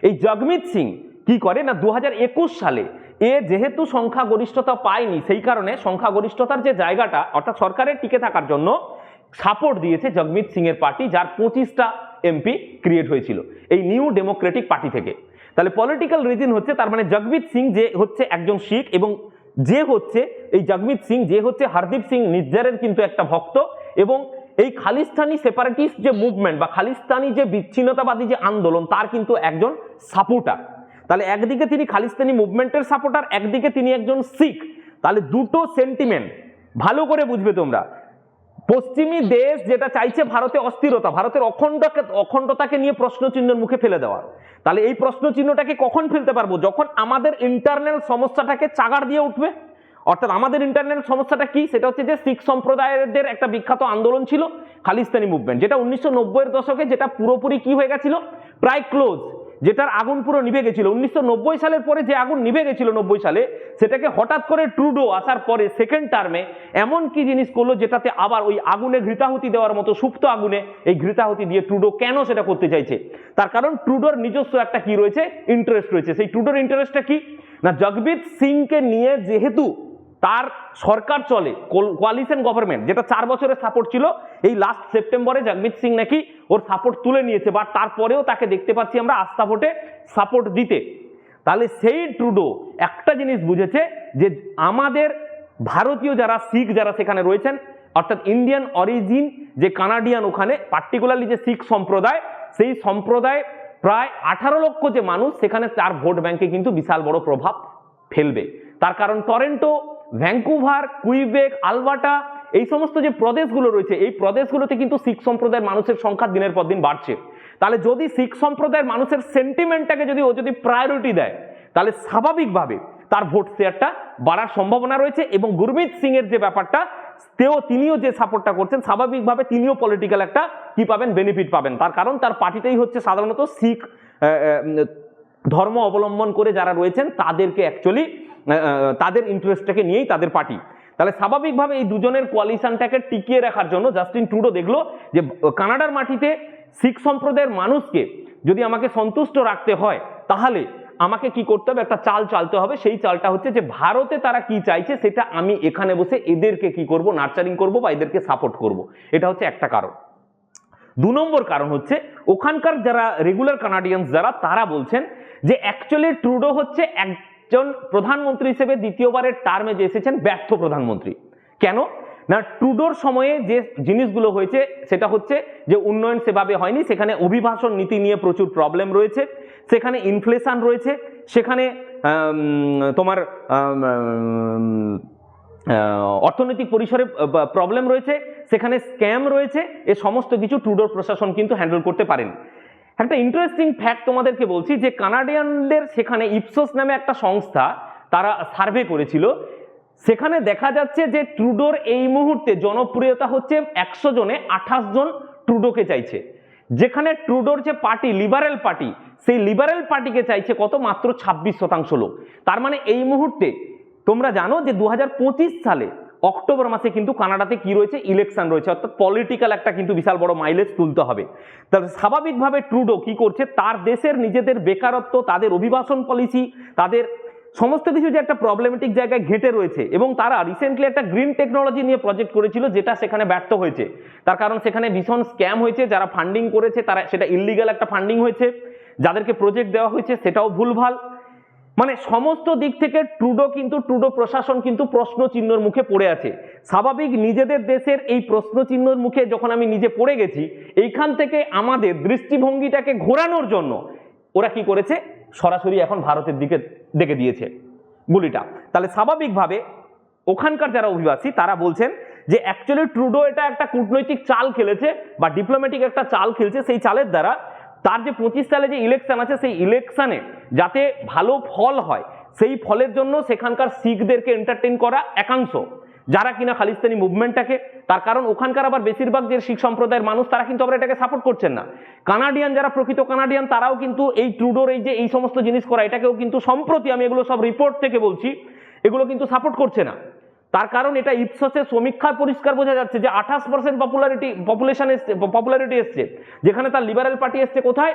এই জগমিত সিং কি করে না, 2021 সালে এ যেহেতু সংখ্যাগরিষ্ঠতা পায়নি, সেই কারণে সংখ্যাগরিষ্ঠতার যে জায়গাটা, অর্থাৎ সরকারের টিকে থাকার জন্য সাপোর্ট দিয়েছে জগমিত সিং এর পার্টি, যার 25টা এমপি ক্রিয়েট হয়েছিল এই নিউ ডেমোক্রেটিক পার্টি থেকে। তাহলে পলিটিক্যাল রিজন হচ্ছে, তার মানে জগমিত সিং যে হচ্ছে একজন শিখ, এবং যে হচ্ছে এই জগমিত সিং যে হচ্ছে হরদীপ সিং নিজ্জারের কিন্তু একটা ভক্ত, এবং এই খালিস্তানি সেপারেটিস্ট যে মুভমেন্ট বা খালিস্তানি যে বিচ্ছিন্নতাবাদী যে আন্দোলন, তার কিন্তু একজন সাপোর্টার। তাহলে একদিকে তিনি খালিস্তানি মুভমেন্টের সাপোর্টার, একদিকে তিনি একজন শিখ। তাহলে দুটো সেন্টিমেন্ট ভালো করে বুঝবে তোমরা। পশ্চিমী দেশ যেটা চাইছে ভারতে অস্থিরতা, ভারতের অখণ্ডতাকে নিয়ে প্রশ্নচিহ্নের মুখে ফেলে দেওয়া। তাহলে এই প্রশ্নচিহ্নটাকে কখন ফেলতে পারবো? যখন আমাদের ইন্টারনাল সমস্যাটাকে চাগাড় দিয়ে উঠবে। অর্থাৎ আমাদের ইন্টারনাল সমস্যাটা কি? সেটা হচ্ছে যে শিখ সম্প্রদায়ের একটা বিখ্যাত আন্দোলন ছিল খালিস্তানি মুভমেন্ট, যেটা 1990-এর দশকে, যেটা পুরোপুরি কি হয়ে গেছিল, প্রায় ক্লোজ, যেটার আগুন পুরো নিভে গেছিল। 1990 সালের পরে যে আগুন নিভে গেছিল 90 সালে, সেটাকে হঠাৎ করে ট্রুডো আসার পরে সেকেন্ড টার্মে এমন কি জিনিস করলো, যেটাতে আবার ওই আগুনে ঘৃতাহুতি দেওয়ার মতো, সুপ্ত আগুনে এই ঘৃতাহুতি দিয়ে ট্রুডো কেন সেটা করতে চাইছে? তার কারণ ট্রুডোর নিজস্ব একটা কি রয়েছে, ইন্টারেস্ট রয়েছে। সেই ট্রুডোর ইন্টারেস্টটা কি না, জগমিত সিংকে নিয়ে যেহেতু তার সরকার চলে, কোয়ালিশন গভর্নমেন্ট, যেটা 4 বছরের সাপোর্ট ছিল, এই লাস্ট সেপ্টেম্বরে জগমিত সিং নাকি ওর সাপোর্ট তুলে নিয়েছে, বা তারপরেও তাকে দেখতে পাচ্ছি আমরা আস্থা ভোটে সাপোর্ট দিতে। তাহলে সেই ট্রুডো একটা জিনিস বুঝেছে যে আমাদের ভারতীয় যারা শিখ যারা সেখানে রয়েছেন, অর্থাৎ ইন্ডিয়ান অরিজিন যে কানাডিয়ান, ওখানে পার্টিকুলারলি যে শিখ সম্প্রদায়, সেই সম্প্রদায় প্রায় 18 লক্ষ যে মানুষ, সেখানে তার ভোট ব্যাংকে কিন্তু বিশাল বড় প্রভাব ফেলবে। তার কারণ টরেন্টো, ভ্যাঙ্কুভার, কুইবেক, আলবার্টা, এই সমস্ত যে প্রদেশগুলো রয়েছে, এই প্রদেশগুলোতে কিন্তু শিখ সম্প্রদায়ের মানুষের সংখ্যা দিনের পর দিন বাড়ছে। তাহলে যদি শিখ সম্প্রদায়ের মানুষের সেন্টিমেন্টটাকে যদি প্রায়োরিটি দেয়, তাহলে স্বাভাবিকভাবে তার ভোট শেয়ারটা বাড়ার সম্ভাবনা রয়েছে। এবং গুরমিত সিং এর যে ব্যাপারটা, তিনিও যে সাপোর্টটা করছেন, স্বাভাবিকভাবে তিনিও পলিটিক্যাল একটা কি পাবেন, বেনিফিট পাবেন। তার কারণ তার পার্টিটাই হচ্ছে সাধারণত শিখ ধর্ম অবলম্বন করে যারা রয়েছেন, তাদেরকে অ্যাকচুয়ালি তাদের ইন্টারেস্টটাকে নিয়েই তাদের পার্টি। তাহলে স্বাভাবিকভাবে এই দুজনের কোয়ালিশনটাকে টিকিয়ে রাখার জন্য জাস্টিন ট্রুডো দেখলো যে কানাডার মাটিতে শিখ সম্প্রদায়ের মানুষকে যদি আমাকে সন্তুষ্ট রাখতে হয়, তাহলে আমাকে কি করতে হবে, একটা চাল চালতে হবে। সেই চালটা হচ্ছে যে ভারতে তারা কি চাইছে, সেটা আমি এখানে বসে এদেরকে কি করব, নার্চারিং করব বা এদেরকে সাপোর্ট করব। এটা হচ্ছে একটা কারণ। দু নম্বর কারণ হচ্ছে ওখানকার যারা রেগুলার কানাডিয়ানস যারা তারা বলছেন যে অ্যাকচুয়ালি ট্রুডো হচ্ছে একজন প্রধানমন্ত্রী হিসেবে দ্বিতীয়বারের টার্মে যে এসেছেন ব্যর্থ প্রধানমন্ত্রী। কেন না, ট্রুডোর সময়ে যে জিনিসগুলো হয়েছে সেটা হচ্ছে যে উন্নয়ন সেভাবে হয়নি, সেখানে অভিবাসন নীতি নিয়ে প্রচুর প্রবলেম রয়েছে, সেখানে ইনফ্লেশন রয়েছে, সেখানে তোমার অর্থনৈতিক পরিসরে প্রবলেম রয়েছে, সেখানে স্ক্যাম রয়েছে, এ সমস্ত কিছু ট্রুডোর প্রশাসন কিন্তু হ্যান্ডেল করতে পারেন। একটা ইন্টারেস্টিং ফ্যাক্ট তোমাদেরকে বলছি যে কানাডিয়ানদের সেখানে ইপসোস নামে একটা সংস্থা তারা সার্ভে করেছিল, সেখানে দেখা যাচ্ছে যে ট্রুডোর এই মুহূর্তে জনপ্রিয়তা হচ্ছে 100 জনে 28 জন ট্রুডোকে চাইছে, যেখানে ট্রুডোর যে পার্টি লিবারেল পার্টি সেই লিবারেল পার্টিকে চাইছে কত, মাত্র 26% লোক। তার মানে এই মুহূর্তে তোমরা জানো যে 2025 সালে অক্টোবর মাসে কিন্তু কানাডাতে কি রয়েছে, ইলেকশন রয়েছে, অর্থাৎ পলিটিক্যাল একটা কিন্তু বিশাল বড় মাইলেজ তুলতে হবে। তাহলে স্বাভাবিকভাবে ট্রুডো কি করছে, তার দেশের নিজেদের বেকারত্ব, তাদের অভিবাসন পলিসি, তাদের সমস্ত কিছু যে একটা প্রবলেমেটিক জায়গায় ঘেঁটে রয়েছে, এবং তারা রিসেন্টলি একটা গ্রিন টেকনোলজি নিয়ে প্রজেক্ট করেছিল যেটা সেখানে ব্যর্থ হয়েছে। তার কারণ সেখানে ভীষণ স্ক্যাম হয়েছে, যারা ফান্ডিং করেছে তারা সেটা ইললিগাল একটা ফান্ডিং হয়েছে, যাদেরকে প্রজেক্ট দেওয়া হয়েছে সেটাও ভুলভাল। মানে সমস্ত দিক থেকে ট্রুডো প্রশাসন কিন্তু প্রশ্ন চিহ্নের মুখে পড়ে আছে। স্বাভাবিক নিজেদের দেশের এই প্রশ্ন চিহ্নের মুখে যখন আমি নিজে পড়ে গেছি, এইখান থেকে আমাদের দৃষ্টিভঙ্গিটাকে ঘোরানোর জন্য ওরা কি করেছে, সরাসরি এখন ভারতের দিকে দেখে দিয়েছে গুলিটা। তাহলে স্বাভাবিকভাবে ওখানকার যারা অভিবাসী তারা বলছেন যে অ্যাকচুয়ালি ট্রুডো এটা একটা কূটনৈতিক চাল খেলেছে বা ডিপ্লোম্যাটিক একটা চাল খেলছে, সেই চালের দ্বারা তার যে 25 সালে যে ইলেকশন আছে সেই ইলেকশনে যাতে ভালো ফল হয়, সেই ফলের জন্য সেখানকার শিখদেরকে এন্টারটেইন করা একাংশ, যারা কিনা খালিস্তানি মুভমেন্টটাকে, তার কারণ ওখানকার আবার বেশিরভাগ যে শিখ সম্প্রদায়ের মানুষ তারা কিন্তু আবার এটাকে সাপোর্ট করছেন না। কানাডিয়ান যারা প্রকৃত কানাডিয়ান তারাও কিন্তু এই ট্রুডোর এই যে এই সমস্ত জিনিস করা এটাকেও কিন্তু সম্প্রতি, আমি এগুলো সব রিপোর্ট থেকে বলছি, এগুলো কিন্তু সাপোর্ট করছে না। তার কারণ এটা ইপসোসের সমীক্ষায় পরিষ্কার বোঝা যাচ্ছে যে 28% পপুলারিটি এসছে, যেখানে তার লিবারেল পার্টি এসছে কোথায়,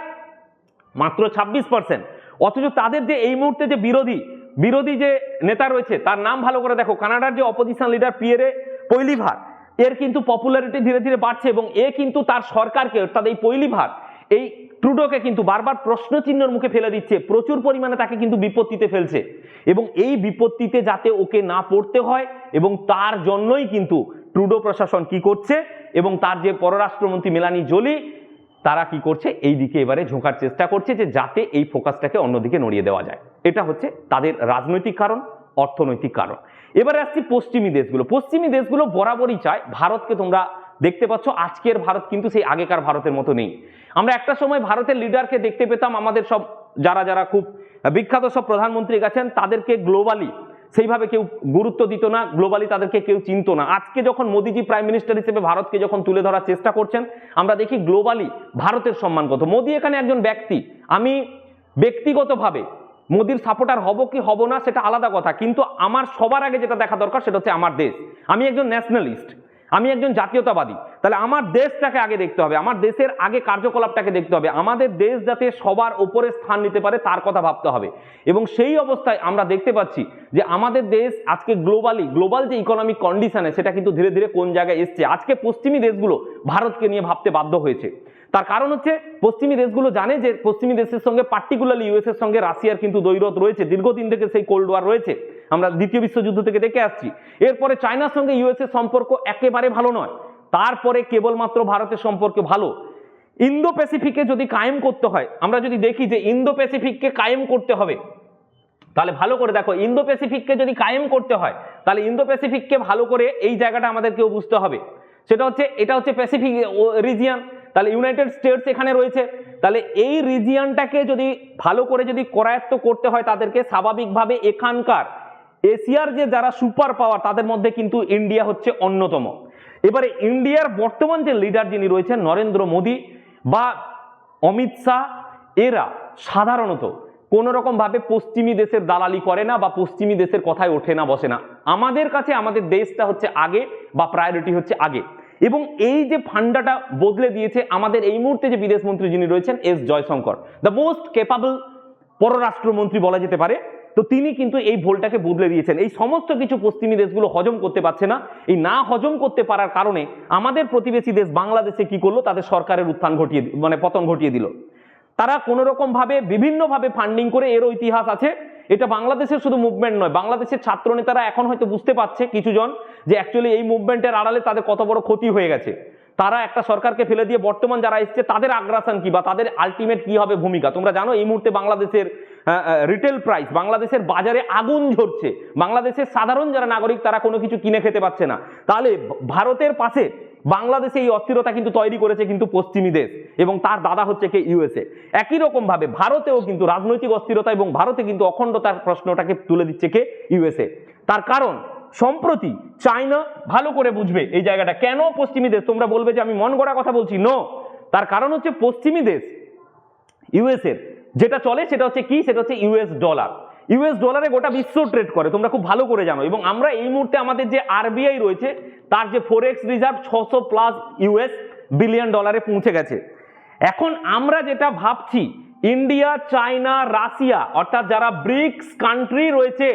মাত্র 26%। অথচ তাদের যে এই মুহূর্তে যে বিরোধী যে নেতা রয়েছে তার নাম ভালো করে দেখো, কানাডার যে অপোজিশন লিডার পিয়েরে পৈলিভার, এর কিন্তু পপুলারিটি ধীরে ধীরে বাড়ছে, এবং এ কিন্তু তার সরকারকে অর্থাৎ এই পৈলিভার এই ট্রুডোকে কিন্তু বারবার প্রশ্ন চিহ্নের মুখে ফেলে দিচ্ছে, প্রচুর পরিমাণে তাকে কিন্তু বিপত্তিতে ফেলছে, এবং এই বিপত্তিতে যাতে ওকে না পড়তে হয় এবং তার জন্যই কিন্তু ট্রুডো প্রশাসন কি করছে, এবং তার যে পররাষ্ট্রমন্ত্রী মেলানি জোলি তারা কি করছে, এই দিকে এবারে ঝোঁকার চেষ্টা করছে যে যাতে এই ফোকাসটাকে অন্যদিকে নড়িয়ে দেওয়া যায়। এটা হচ্ছে তাদের রাজনৈতিক কারণ, অর্থনৈতিক কারণ। এবারে আসছি পশ্চিমী দেশগুলো বরাবরই চায় ভারতকে, তোমরা দেখতে পাচ্ছ আজকের ভারত কিন্তু সেই আগেকার ভারতের মতো নেই। আমরা একটা সময় ভারতের লিডারকে দেখতে পেতাম, আমাদের সব যারা খুব বিখ্যাত সব প্রধানমন্ত্রী গেছেন তাদেরকে গ্লোবালি সেইভাবে কেউ গুরুত্ব দিত না, গ্লোবালি তাদেরকে কেউ চিনত না। আজকে যখন মোদিজি প্রাইম মিনিস্টার হিসেবে ভারতকে যখন তুলে ধরার চেষ্টা করছেন, আমরা দেখি গ্লোবালি ভারতের সম্মান কত। মোদি এখানে একজন ব্যক্তি, আমি ব্যক্তিগতভাবে মোদির সাপোর্টার হব কি হব না সেটা আলাদা কথা, কিন্তু আমার সবার আগে যেটা দেখা দরকার সেটা হচ্ছে আমার দেশ। আমি একজন ন্যাশনালিস্ট, আমি একজন জাতীয়তাবাদী, তাহলে আমার দেশটাকে আগে দেখতে হবে, আমার দেশের আগে কার্যকলাপটাকে দেখতে হবে, আমাদের দেশ যাতে সবার উপরে স্থান নিতে পারে তার কথা ভাবতে হবে। এবং সেই অবস্থায় আমরা দেখতে পাচ্ছি যে আমাদের দেশ আজকে গ্লোবাল যে ইকোনমিক কন্ডিশনে সেটা কিন্তু ধীরে ধীরে কোন জায়গায় এসছে। আজকে পশ্চিমী দেশগুলো ভারতকে নিয়ে ভাবতে বাধ্য হয়েছে। তার কারণ হচ্ছে পশ্চিমী দেশগুলো জানে যে পশ্চিমী দেশের সঙ্গে, পার্টিকুলারলি ইউএস এর সঙ্গে রাশিয়ার কিন্তু দ্বৈরথ রয়েছে, দীর্ঘদিন থেকে সেই কোল্ড ওয়ার রয়েছে, আমরা দ্বিতীয় বিশ্বযুদ্ধ থেকে দেখে আসছি। এরপরে চায়নার সঙ্গে ইউএস এর সম্পর্ক একেবারে ভালো নয়, তারপরে কেবলমাত্র ভারতের সম্পর্ক ভালো। ইন্দো প্যাসিফিকে যদি কায়েম করতে হয়, আমরা যদি দেখি যে ইন্দো প্যাসিফিককে কায়েম করতে হবে, তাহলে ভালো করে দেখো, ইন্দো প্যাসিফিককে যদি কায়েম করতে হয় তাহলে ইন্দো প্যাসিফিককে ভালো করে এই জায়গাটা আমাদেরকেও বুঝতে হবে, সেটা হচ্ছে এটা হচ্ছে প্যাসিফিক রিজিয়ন, তাহলে ইউনাইটেড স্টেটস এখানে রয়েছে, তাহলে এই রিজিয়নটাকে যদি ভালো করে যদি করায়ত্ত করতে হয় তাদেরকে, স্বাভাবিকভাবে এখানকার এশিয়ার যে যারা সুপার পাওয়ার তাদের মধ্যে কিন্তু ইন্ডিয়া হচ্ছে অন্যতম। এবারে ইন্ডিয়ার বর্তমান যে লিডার যিনি রয়েছেন নরেন্দ্র মোদী বা অমিত শাহ, এরা সাধারণত কোন রকম ভাবে পশ্চিমী দেশের দালালি করে না বা পশ্চিমী দেশের কথায় ওঠে না বসে না। আমাদের কাছে আমাদের দেশটা হচ্ছে আগে বা প্রায়োরিটি হচ্ছে আগে। এবং এই যে ফান্ডাটা বদলে দিয়েছে আমাদের এই মুহূর্তে যে বিদেশ মন্ত্রী যিনি রয়েছেন S Jaishankar, the most capable পররাষ্ট্রমন্ত্রী বলা যেতে পারে, তো তিনি কিন্তু এই ভুলটাকে বদলে দিয়েছেন। এই সমস্ত কিছু পশ্চিমী দেশগুলো হজম করতে পারছে না। এই না হজম করতে পারার কারণে আমাদের প্রতিবেশী দেশ বাংলাদেশে কি করলো, তাদের সরকারের উত্থান ঘটিয়ে পতন ঘটিয়ে দিল। তারা কোনো রকম ভাবে বিভিন্নভাবে ফান্ডিং করে, এরও ইতিহাস আছে। এটা বাংলাদেশের শুধু মুভমেন্ট নয়, বাংলাদেশের ছাত্র নেতারা এখন হয়তো বুঝতে পারছে কিছুজন যে অ্যাকচুয়ালি এই মুভমেন্টের আড়ালে তাদের কত বড় ক্ষতি হয়ে গেছে। তারা একটা সরকারকে ফেলে দিয়ে বর্তমান যারা এসছে তাদের আগ্রাসন কি বা তাদের আলটিমেট কি হবে ভূমিকা। তোমরা জানো এই মুহূর্তে বাংলাদেশের রিটেল প্রাইস, বাংলাদেশের বাজারে আগুন ঝরছে, বাংলাদেশের সাধারণ যারা নাগরিক তারা কোনো কিছু কিনে খেতে পারছে না। তাহলে ভারতের পাশে বাংলাদেশে এই অস্থিরতা কিন্তু তৈরি করেছে কিন্তু পশ্চিমী দেশ, এবং তার দাদা হচ্ছে কে ইউএসএ। একই রকম ভাবে ভারতেও কিন্তু রাজনৈতিক অস্থিরতা এবং ভারতে কিন্তু অখণ্ডতার প্রশ্নটাকে তুলে দিচ্ছে কে ইউএসএ। তার কারণ সম্প্রতি চায়না ভালো করে বুঝবে এই জায়গাটা কেন পশ্চিমী দেশ। তোমরা বলবে যে আমি মন গড়া কথা বলছি, নো, তার কারণ হচ্ছে পশ্চিমী দেশ ইউএসএ যেটা চলে সেটা হচ্ছে কি, সেটা হচ্ছে ইউএস ডলার। ইউএস ডলারে গোটা বিশ্ব ট্রেড করে, তোমরা খুব ভালো করে জানো। এবং আমরা এই মুহূর্তে আমাদের যে আরবিআই রয়েছে তার যে ফরেক্স রিজার্ভ 600+ ইউএস বিলিয়ন ডলারে পৌঁছে গেছে। এখন আমরা যেটা ভাবছি, ইন্ডিয়া, চায়না, রাশিয়া অর্থাৎ যারা ব্রিক্স কান্ট্রি রয়েছে,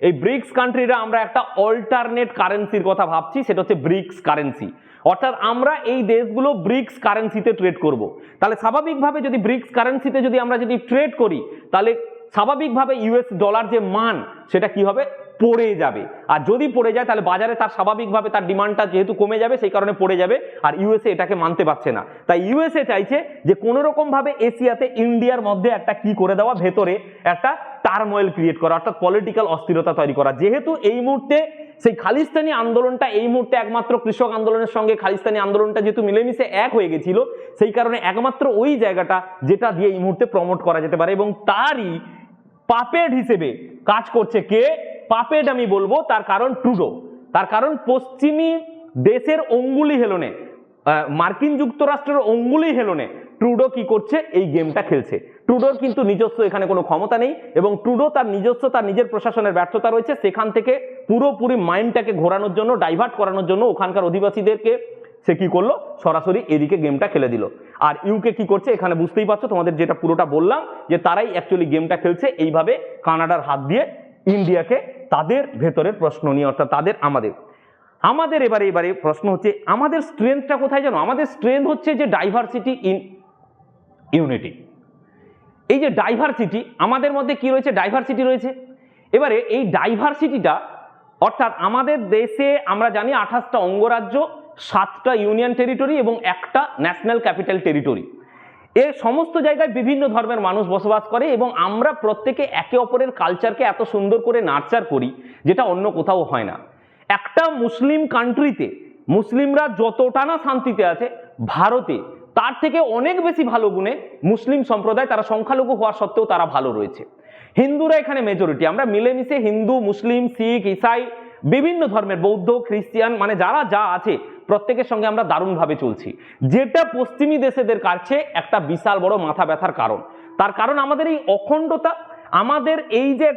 এই ব্রিক্স কান্ট্রিরা আমরা একটা অল্টারনেট কারেন্সির কথা ভাবছি, সেটা হচ্ছে ব্রিক্স কারেন্সি। অর্থাৎ আমরা এই দেশগুলো ব্রিক্স কারেন্সিতে ট্রেড করব। তাহলে স্বাভাবিকভাবে যদি ব্রিক্স কারেন্সিতে যদি আমরা যদি ট্রেড করি, তাহলে স্বাভাবিকভাবে ইউএস ডলার যে মান সেটা কি হবে, পড়ে যাবে। আর যদি পড়ে যায় তাহলে বাজারে তার স্বাভাবিকভাবে তার ডিমান্ডটা যেহেতু কমে যাবে সেই কারণে পড়ে যাবে, আর ইউএসএ এটাকে মানতে পারছে না। তাই ইউএসএ চাইছে যে কোনো রকম ভাবে এশিয়াতে ইন্ডিয়ার মধ্যে একটা কি করে দেওয়া, ভেতরে একটা টার্মোয়েল ক্রিয়েট করা, অর্থাৎ পলিটিক্যাল অস্থিরতা তৈরি করা। যেহেতু এই মুহূর্তে সেই খালিস্তানি আন্দোলনটা এই মুহূর্তে একমাত্র কৃষক আন্দোলনের সঙ্গে খালিস্তানি আন্দোলনটা যেহেতু মিলেমিশে এক হয়ে গেছিল, সেই কারণে একমাত্র ওই জায়গাটা যেটা দিয়ে এই মুহূর্তে প্রমোট করা যেতে পারে, এবং তারই পাপেট হিসেবে কাজ করছে কে, পাপেট আমি বলবো তার কারণ ট্রুডো। তার কারণ পশ্চিমী দেশের অঙ্গুলি হেলনে, মার্কিন যুক্তরাষ্ট্রের অঙ্গুলি হেলনে ট্রুডো কি করছে, এই গেমটা খেলছে। ট্রুডোর কিন্তু নিজস্ব এখানে কোনো ক্ষমতা নেই, এবং ট্রুডো তার নিজস্ব তার নিজের প্রশাসনের ব্যর্থতা রয়েছে, সেখান থেকে পুরোপুরি মাইন্ডটাকে ঘোরানোর জন্য, ডাইভার্ট করানোর জন্য ওখানকার অধিবাসীদেরকে সে কি করলো, সরাসরি এদিকে গেমটা খেলে দিল। আর ইউকে কি করছে এখানে বুঝতেই পারছো, তোমাদের যেটা পুরোটা বললাম যে তারাই অ্যাকচুয়ালি গেমটা খেলছে এইভাবে কানাডার হাত দিয়ে ইন্ডিয়াকে তাদের ভেতরের প্রশ্ন নিয়ে, অর্থাৎ তাদের আমাদের এবারে প্রশ্ন হচ্ছে আমাদের স্ট্রেংথটা কোথায় জানো? আমাদের স্ট্রেংথ হচ্ছে যে ডাইভার্সিটি ইন ইউনিটি। এই যে ডাইভার্সিটি আমাদের মধ্যে কি রয়েছে, ডাইভার্সিটি রয়েছে। এবারে এই ডাইভার্সিটিটা অর্থাৎ আমাদের দেশে আমরা জানি 28টা অঙ্গরাজ্য, 7টা ইউনিয়ন টেরিটরি এবং একটা ন্যাশনাল ক্যাপিটাল টেরিটরি। এর সমস্ত জায়গায় বিভিন্ন ধর্মের মানুষ বসবাস করে, এবং আমরা প্রত্যেকে একে অপরের কালচারকে এত সুন্দর করে নার্চার করি যেটা অন্য কোথাও হয় না। একটা মুসলিম কান্ট্রিতে মুসলিমরা যতটা না শান্তিতে আছে, ভারতে তার থেকে অনেক বেশি ভালো গুণে মুসলিম সম্প্রদায়, তারা সংখ্যালঘু হওয়া সত্ত্বেও তারা ভালো রয়েছে। হিন্দুরা এখানে মেজরিটি, আমরা মিলেমিশে হিন্দু, মুসলিম, শিখ, ইসাই, বিভিন্ন ধর্মের, বৌদ্ধ, খ্রিস্টিয়ান, মানে যারা যা আছে প্রত্যেকের সঙ্গে আমরা দারুণভাবে চলছি, যেটা পশ্চিমী দেশেদের কাছে একটা বিশাল বড় মাথা ব্যথার কারণ। তার কারণ আমাদের এই অখণ্ডতা, আমাদের এই যে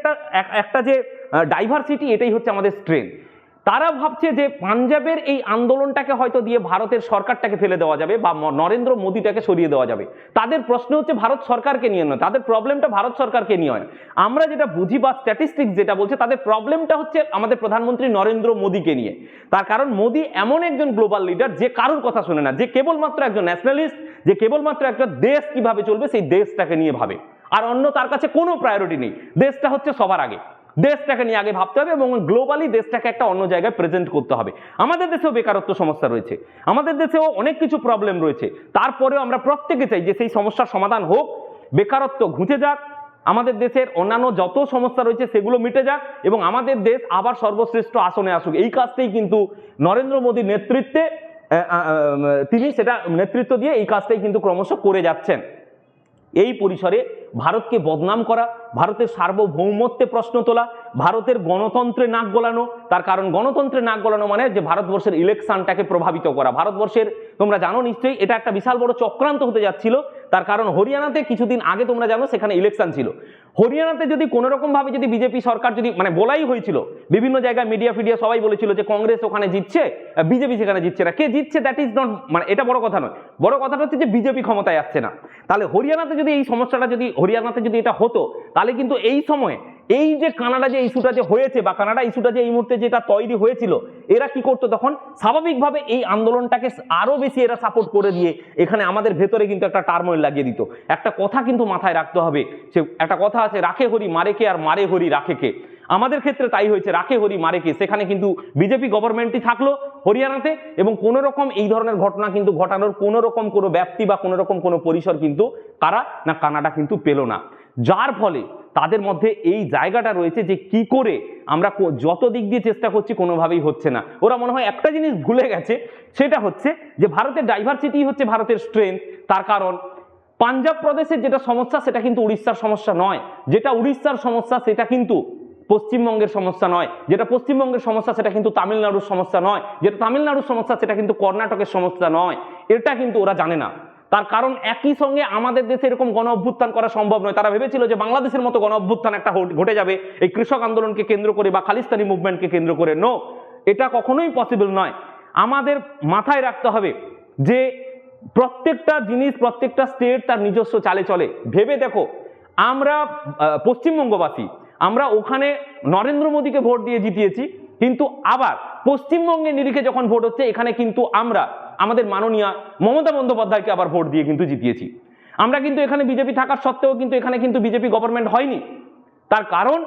একটা যে ডাইভার্সিটি, এটাই হচ্ছে আমাদের স্ট্রেংথ। তারা ভাবছে যে পাঞ্জাবের এই আন্দোলনটাকে হয়তো দিয়ে ভারতের সরকারটাকে ফেলে দেওয়া যাবে বা নরেন্দ্র মোদীটাকে সরিয়ে দেওয়া যাবে। তাদের প্রশ্ন হচ্ছে ভারত সরকারকে নিয়ে নয়, তাদের প্রবলেমটা ভারত সরকারকে নিয়ে হয়। আমরা যেটা বুঝি বা স্ট্যাটিস্টিক্স যেটা বলছে, তাদের প্রবলেমটা হচ্ছে আমাদের প্রধানমন্ত্রী নরেন্দ্র মোদীকে নিয়ে। তার কারণ মোদী এমন একজন গ্লোবাল লিডার যে কারোর কথা শোনে না, যে কেবলমাত্র একজন ন্যাশনালিস্ট, যে কেবলমাত্র একটা দেশ কিভাবে চলবে সেই দেশটাকে নিয়ে ভাবে, আর অন্য তার কাছে কোনো প্রায়োরিটি নেই। দেশটা হচ্ছে সবার আগে, দেশটাকে নিয়ে আগে ভাবতে হবে এবং গ্লোবালি দেশটাকে একটা অন্য জায়গায় প্রেজেন্ট করতে হবে। আমাদের দেশেও বেকারত্ব সমস্যা রয়েছে, আমাদের দেশেও অনেক কিছু প্রবলেম রয়েছে, তারপরেও আমরা প্রত্যেকে চাই যে সেই সমস্যার সমাধান হোক, বেকারত্ব ঘুচে যাক, আমাদের দেশের অন্যান্য যত সমস্যা রয়েছে সেগুলো মিটে যাক, এবং আমাদের দেশ আবার সর্বশ্রেষ্ঠ আসনে আসুক। এই কাজটাই কিন্তু নরেন্দ্র মোদীর নেতৃত্বে তিনি সেটা নেতৃত্ব দিয়ে এই কাজটাই কিন্তু ক্রমশ করে যাচ্ছেন। এই পরিসরে ভারতকে বদনাম করা, ভারতের সার্বভৌমত্বে প্রশ্ন তোলা, ভারতের গণতন্ত্রে নাক গলানো। তার কারণ গণতন্ত্রে নাক গলানো মানে যে ভারতবর্ষের ইলেকশনটাকে প্রভাবিত করা। ভারতবর্ষের তোমরা জানো নিশ্চয়ই এটা একটা বিশাল বড় চক্রান্ত হতে যাচ্ছিল। তার কারণ হরিয়ানাতে কিছুদিন আগে তোমরা জানো সেখানে ইলেকশন ছিল। হরিয়ানাতে যদি কোনো রকম ভাবে যদি বিজেপি সরকার যদি মানে বলাই হয়েছিল, বিভিন্ন জায়গায় মিডিয়া সবাই বলেছিল যে কংগ্রেস ওখানে জিতছে, বিজেপি সেখানে জিতছে না। কে জিতছে দ্যাট ইজ নট, মানে এটা বড় কথা নয়, বড় কথাটা হচ্ছে যে বিজেপি ক্ষমতায় আসছে না। তাহলে হরিয়ানাতে যদি এই সমস্যাটা যদি হরিয়ানাতে যদি এটা হতো, তাহলে কিন্তু এই সময়ে এই যে কানাডা যে ইস্যুটা যে হয়েছে বা কানাডা ইস্যুটা যে এই মুহূর্তে যেটা তৈরি হয়েছিল, এরা কি করতো তখন স্বাভাবিকভাবে এই আন্দোলনটাকে আরো বেশি এরা সাপোর্ট করে দিয়ে এখানে আমাদের ভেতরে কিন্তু একটা টার্মোইল লাগিয়ে দিত। একটা কথা কিন্তু মাথায় রাখতে হবে, সে একটা কথা আছে, রাখে হরি মারে কে আর মারে হরি রাখে কে। আমাদের ক্ষেত্রে তাই হয়েছে, রাখে হরি মারে কে। সেখানে কিন্তু বিজেপি গভর্নমেন্টই থাকলো হরিয়ানাতে এবং কোনো রকম এই ধরনের ঘটনা কিন্তু ঘটানোর কোনো রকম কোনো ব্যাপ্তি বা কোনো রকম কোনো পরিসর কিন্তু কারা না কানাডা কিন্তু পেল না। যার ফলে তাদের মধ্যে এই জায়গাটা রয়েছে যে কি করে আমরা যত দিক দিয়ে চেষ্টা করছি কোনোভাবেই হচ্ছে না। ওরা মনে হয় একটা জিনিস ভুলে গেছে, সেটা হচ্ছে যে ভারতের ডাইভার্সিটি হচ্ছে ভারতের স্ট্রেংথ। তার কারণ পাঞ্জাব প্রদেশের যেটা সমস্যা সেটা কিন্তু উড়িষ্যার সমস্যা নয়, যেটা উড়িষ্যার সমস্যা সেটা কিন্তু পশ্চিমবঙ্গের সমস্যা নয়, যেটা পশ্চিমবঙ্গের সমস্যা সেটা কিন্তু তামিলনাড়ুর সমস্যা নয়, যেটা তামিলনাড়ুর সমস্যা সেটা কিন্তু কর্ণাটকের সমস্যা নয়। এটা কিন্তু ওরা জানে না। তার কারণ একই সঙ্গে আমাদের দেশে এরকম গণ অভ্যুত্থান করা সম্ভব নয়। তারা ভেবেছিল যে বাংলাদেশের মতো গণ অভ্যুত্থান একটা ঘটে যাবে এই কৃষক আন্দোলনকে কেন্দ্র করে বা খালিস্তানি মুভমেন্টকে কেন্দ্র করে। নো, এটা কখনোই পসিবল নয়। আমাদের মাথায় রাখতে হবে যে প্রত্যেকটা জিনিস, প্রত্যেকটা স্টেট তার নিজস্ব চালে চলে। ভেবে দেখো, আমরা পশ্চিমবঙ্গবাসী, আমরা ওখানে নরেন্দ্র মোদীকে ভোট দিয়ে জিতিয়েছি, কিন্তু আবার পশ্চিমবঙ্গের নিরিখে যখন ভোট হচ্ছে এখানে কিন্তু আমরা আমাদের মাননীয় মমতা বন্দ্যোপাধ্যায়কে আবার ভোট দিয়ে কিন্তু জিতিয়েছি। আমরা কিন্তু এখানে বিজেপি থাকার সত্ত্বেও কিন্তু এখানে কিন্তু বিজেপি গভর্নমেন্ট হয়নি। তার কারণ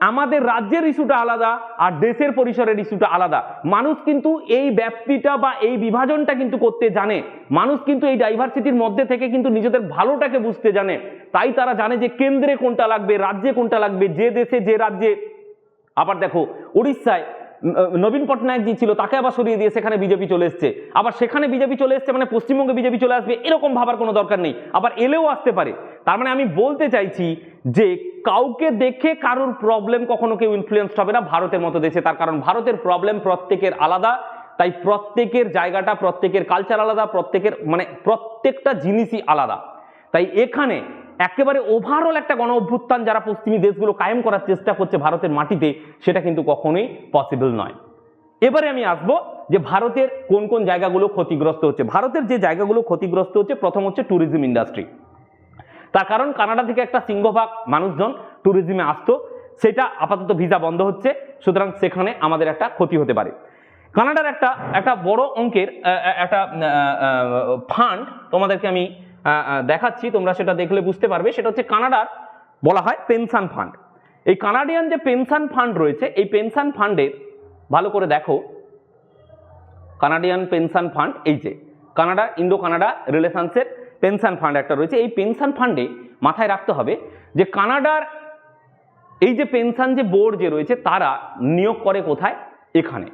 আমাদের রাজ্যের ইস্যুটা আলাদা আর দেশের পরিসরের ইস্যুটা আলাদা। মানুষ কিন্তু এই ব্যাপ্তিটা বা এই বিভাজনটা কিন্তু করতে জানে। মানুষ কিন্তু এই ডাইভার্সিটির মধ্যে থেকে কিন্তু নিজেদের ভালোটাকে বুঝতে জানে। তাই তারা জানে যে কেন্দ্রে কোনটা লাগবে, রাজ্যে কোনটা লাগবে, যে দেশে যে রাজ্যে। আবার দেখো উড়িষ্যায় নবীন পটনায়ক জি ছিল, তাকে আবার সরিয়ে দিয়ে সেখানে বিজেপি চলে এসছে। আবার সেখানে বিজেপি চলে এসছে মানে পশ্চিমবঙ্গে বিজেপি চলে আসবে এরকম ভাবার কোনো দরকার নেই, আবার এলেও আসতে পারে। তার মানে আমি বলতে চাইছি যে কাউকে দেখে কারোর প্রবলেম কখনো কেউ ইনফ্লুয়েন্সড হবে না ভারতের মতো দেশে। তার কারণ ভারতের প্রবলেম প্রত্যেকের আলাদা, তাই প্রত্যেকের জায়গাটা, প্রত্যেকের কালচার আলাদা, প্রত্যেকের মানে প্রত্যেকটা জিনিসই আলাদা। তাই এখানে একেবারে ওভারঅল একটা গণ অভ্যুত্থান যারা পশ্চিমী দেশগুলো কায়েম করার চেষ্টা করছে ভারতের মাটিতে, সেটা কিন্তু কখনোই পসিবল নয়। এবারে আমি আসবো যে ভারতের কোন কোন জায়গাগুলো ক্ষতিগ্রস্ত হচ্ছে। ভারতের যে জায়গাগুলো ক্ষতিগ্রস্ত হচ্ছে, প্রথম হচ্ছে ট্যুরিজম ইন্ডাস্ট্রি। তার কারণ কানাডা থেকে একটা সিংহভাগ মানুষজন ট্যুরিজমে আসতো, সেটা আপাতত ভিসা বন্ধ হচ্ছে, সুতরাং সেখানে আমাদের একটা ক্ষতি হতে পারে। কানাডার একটা বড় অঙ্কের একটা ফান্ড তোমাদেরকে আমি দেখাচ্ছি, তোমরা সেটা দেখলে বুঝতে পারবে। সেটা হচ্ছে কানাডার বলা হয় পেনশন ফান্ড। এই কানাডিয়ান যে পেনশন ফান্ড রয়েছে, এই পেনশন ফান্ডের ভালো করে দেখো, কানাডিয়ান পেনশন ফান্ড, এই যে কানাডা ইন্ডো কানাডা রিলেশনসের পেনশন ফান্ড একটা রয়েছে। এই পেনশন ফান্ডে মাথায় রাখতে হবে যে কানাডার এই যে পেনশন যে বোর্ড যে রয়েছে তারা নিয়োগ করে কোথায়, এখানে।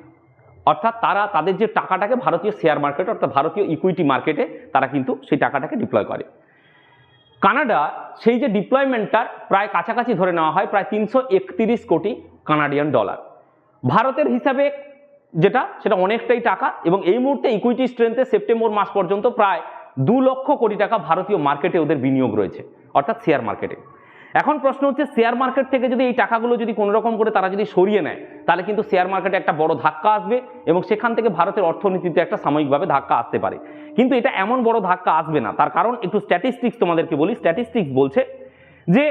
অর্থাৎ তারা তাদের যে টাকাটাকে ভারতীয় শেয়ার মার্কেট অর্থাৎ ভারতীয় ইকুইটি মার্কেটে তারা কিন্তু সেই টাকাটাকে ডিপ্লয় করে। কানাডা সেই যে ডিপ্লয়মেন্টটার প্রায় কাছাকাছি ধরে নেওয়া হয় প্রায় 331 কোটি কানাডিয়ান ডলার। ভারতের হিসাবে যেটা সেটা অনেকটাই টাকা, এবং এই মুহূর্তে ইকুইটি স্ট্রেংথে সেপ্টেম্বর মাস পর্যন্ত প্রায় 2 লক্ষ কোটি টাকা ভারতীয় মার্কেটে ওদের বিনিয়োগ রয়েছে, অর্থাৎ শেয়ার মার্কেটে। এখন প্রশ্ন হচ্ছে শেয়ার মার্কেট থেকে যদি এই টাকাগুলো যদি কোনো রকম করে তারা যদি সরিয়ে নেয়, তাহলে কিন্তু শেয়ার মার্কেটে একটা বড় ধাক্কা আসবে এবং সেখান থেকে ভারতের অর্থনীতিতে একটা সাময়িকভাবে ধাক্কা আসতে পারে। কিন্তু এটা এমন বড় ধাক্কা আসবে না। তার কারণ একটু স্ট্যাটিস্টিক্স তোমাদেরকে বলি। স্ট্যাটিস্টিক্স বলছে যে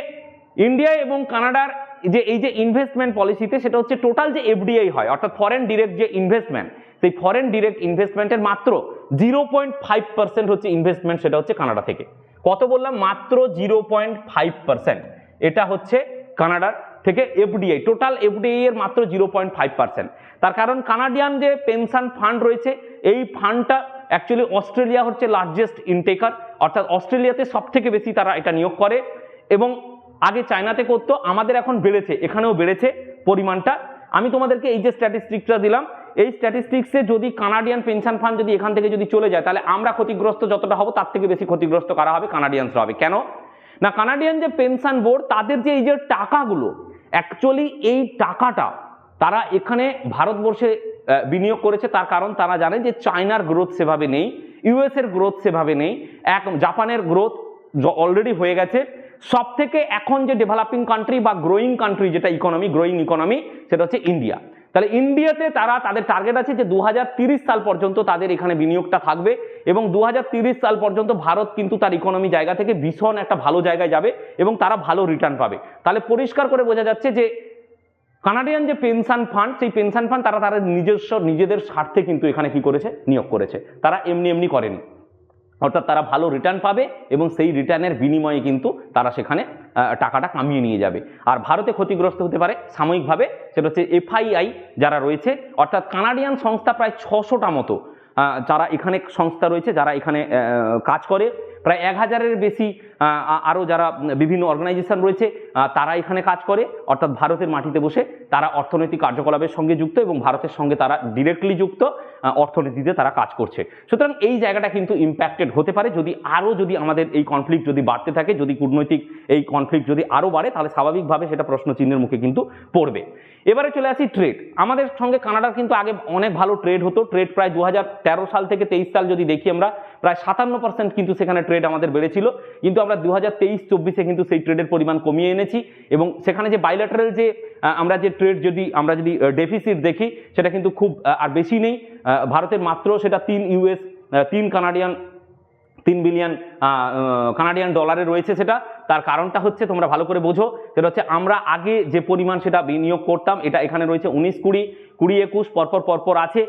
ইন্ডিয়া এবং কানাডার যে এই যে ইনভেস্টমেন্ট পলিসিতে, সেটা হচ্ছে টোটাল যে এফডিআই হয় অর্থাৎ ফরেন ডিরেক্ট যে ইনভেস্টমেন্ট, সেই ফরেন ডিরেক্ট ইনভেস্টমেন্টের মাত্র 0.5% হচ্ছে ইনভেস্টমেন্ট, সেটা হচ্ছে কানাডা থেকে। কত বললাম? মাত্র 0.5%। এটা হচ্ছে কানাডার থেকে এফডিআই, টোটাল এফডিআই এর মাত্র 0.5%। তার কারণ কানাডিয়ান যে পেনশন ফান্ড রয়েছে, এই ফান্ডটা অ্যাকচুয়ালি অস্ট্রেলিয়া হচ্ছে লার্জেস্ট ইনটেকার, অর্থাৎ অস্ট্রেলিয়াতে সব থেকে বেশি তারা এটা নিয়োগ করে, এবং আগে চায়নাতে করতো, আমাদের এখন বেড়েছে, এখানেও বেড়েছে পরিমাণটা। আমি তোমাদেরকে এই যে স্ট্যাটিস্টিক্সটা দিলাম, এই স্ট্যাটিস্টিক্সে যদি কানাডিয়ান পেনশন ফান্ড যদি এখান থেকে যদি চলে যায়, তাহলে আমরা ক্ষতিগ্রস্ত যতটা হব তার থেকে বেশি ক্ষতিগ্রস্ত কারা হবে? কানাডিয়ানসরা হবে। কেন না, কানাডিয়ান যে পেনশন বোর্ড তাদের যে এই যে টাকাগুলো, অ্যাকচুয়ালি এই টাকাটা তারা এখানে ভারতবর্ষে বিনিয়োগ করেছে। তার কারণ তারা জানে যে চায়নার গ্রোথ সেভাবে নেই, ইউএস এর গ্রোথ সেভাবে নেই, জাপানের গ্রোথ অলরেডি হয়ে গেছে। সব থেকে এখন যে ডেভেলপিং কান্ট্রি বা গ্রোয়িং কান্ট্রি যেটা ইকোনমি, গ্রোয়িং ইকোনমি, সেটা হচ্ছে ইন্ডিয়া। তাহলে ইন্ডিয়াতে তাদের টার্গেট আছে যে 2030 সাল পর্যন্ত তাদের এখানে বিনিয়োগটা থাকবে এবং 2030 সাল পর্যন্ত ভারত কিন্তু তার ইকোনমি জায়গা থেকে ভীষণ একটা ভালো জায়গায় যাবে এবং তারা ভালো রিটার্ন পাবে। তাহলে পরিষ্কার করে বোঝা যাচ্ছে যে কানাডিয়ান যে পেনশন ফান্ড, সেই পেনশন ফান্ড তারা নিজেদের স্বার্থে কিন্তু এখানে কি করেছে, নিয়োগ করেছে। তারা এমনি করেনি, অর্থাৎ তারা ভালো রিটার্ন পাবে এবং সেই রিটার্নের বিনিময়ে কিন্তু তারা সেখানে টাকাটা কামিয়ে নিয়ে যাবে। আর ভারতে ক্ষতিগ্রস্ত হতে পারে সাময়িকভাবে, সেটা হচ্ছে এফআইআই যারা রয়েছে, অর্থাৎ কানাডিয়ান সংস্থা প্রায় 600টা মতো যারা এখানে সংস্থা রয়েছে, যারা এখানে কাজ করে, প্রায় 1000-এর বেশি আরও যারা বিভিন্ন অর্গানাইজেশন রয়েছে তারা এখানে কাজ করে, অর্থাৎ ভারতের মাটিতে বসে তারা অর্থনৈতিক কার্যকলাপের সঙ্গে যুক্ত এবং ভারতের সঙ্গে তারা ডিরেক্টলি যুক্ত, অর্থনীতিতে তারা কাজ করছে। সুতরাং এই জায়গাটা কিন্তু ইম্প্যাক্টেড হতে পারে যদি আমাদের এই কনফ্লিক্ট যদি বাড়তে থাকে, যদি কূটনৈতিক এই কনফ্লিক্ট যদি আরও বাড়ে, তাহলে স্বাভাবিকভাবে সেটা প্রশ্নচিহ্নের মুখে কিন্তু পড়বে। এবারে চলে আসি ট্রেড। আমাদের সঙ্গে কানাডার কিন্তু আগে অনেক ভালো ট্রেড হতো। ট্রেড প্রায় 2013 সাল থেকে 23 সাল যদি দেখি আমরা, প্রায় 57% কিন্তু সেখানে ট্রেড আমাদের বেড়েছিল, কিন্তু আমরা 2023-24-এ কিন্তু সেই ট্রেডের পরিমাণ কমিয়ে এনেছি এবং সেখানে যে বাইল্যাটারাল যে আমরা যে ট্রেড যদি ডেফিসিট দেখি, সেটা কিন্তু খুব আর বেশি নেই। ভারতের মাত্র সেটা 3 বিলিয়ন কানাডিয়ান ডলারে রয়েছে। সেটা তার কারণটা হচ্ছে, তোমরা ভালো করে বোঝো, সেটা হচ্ছে আমরা আগে যে পরিমাণ সেটা বিনিয়োগ করতাম, এটা এখানে রয়েছে 19-20, 20-21 পরপর আছে।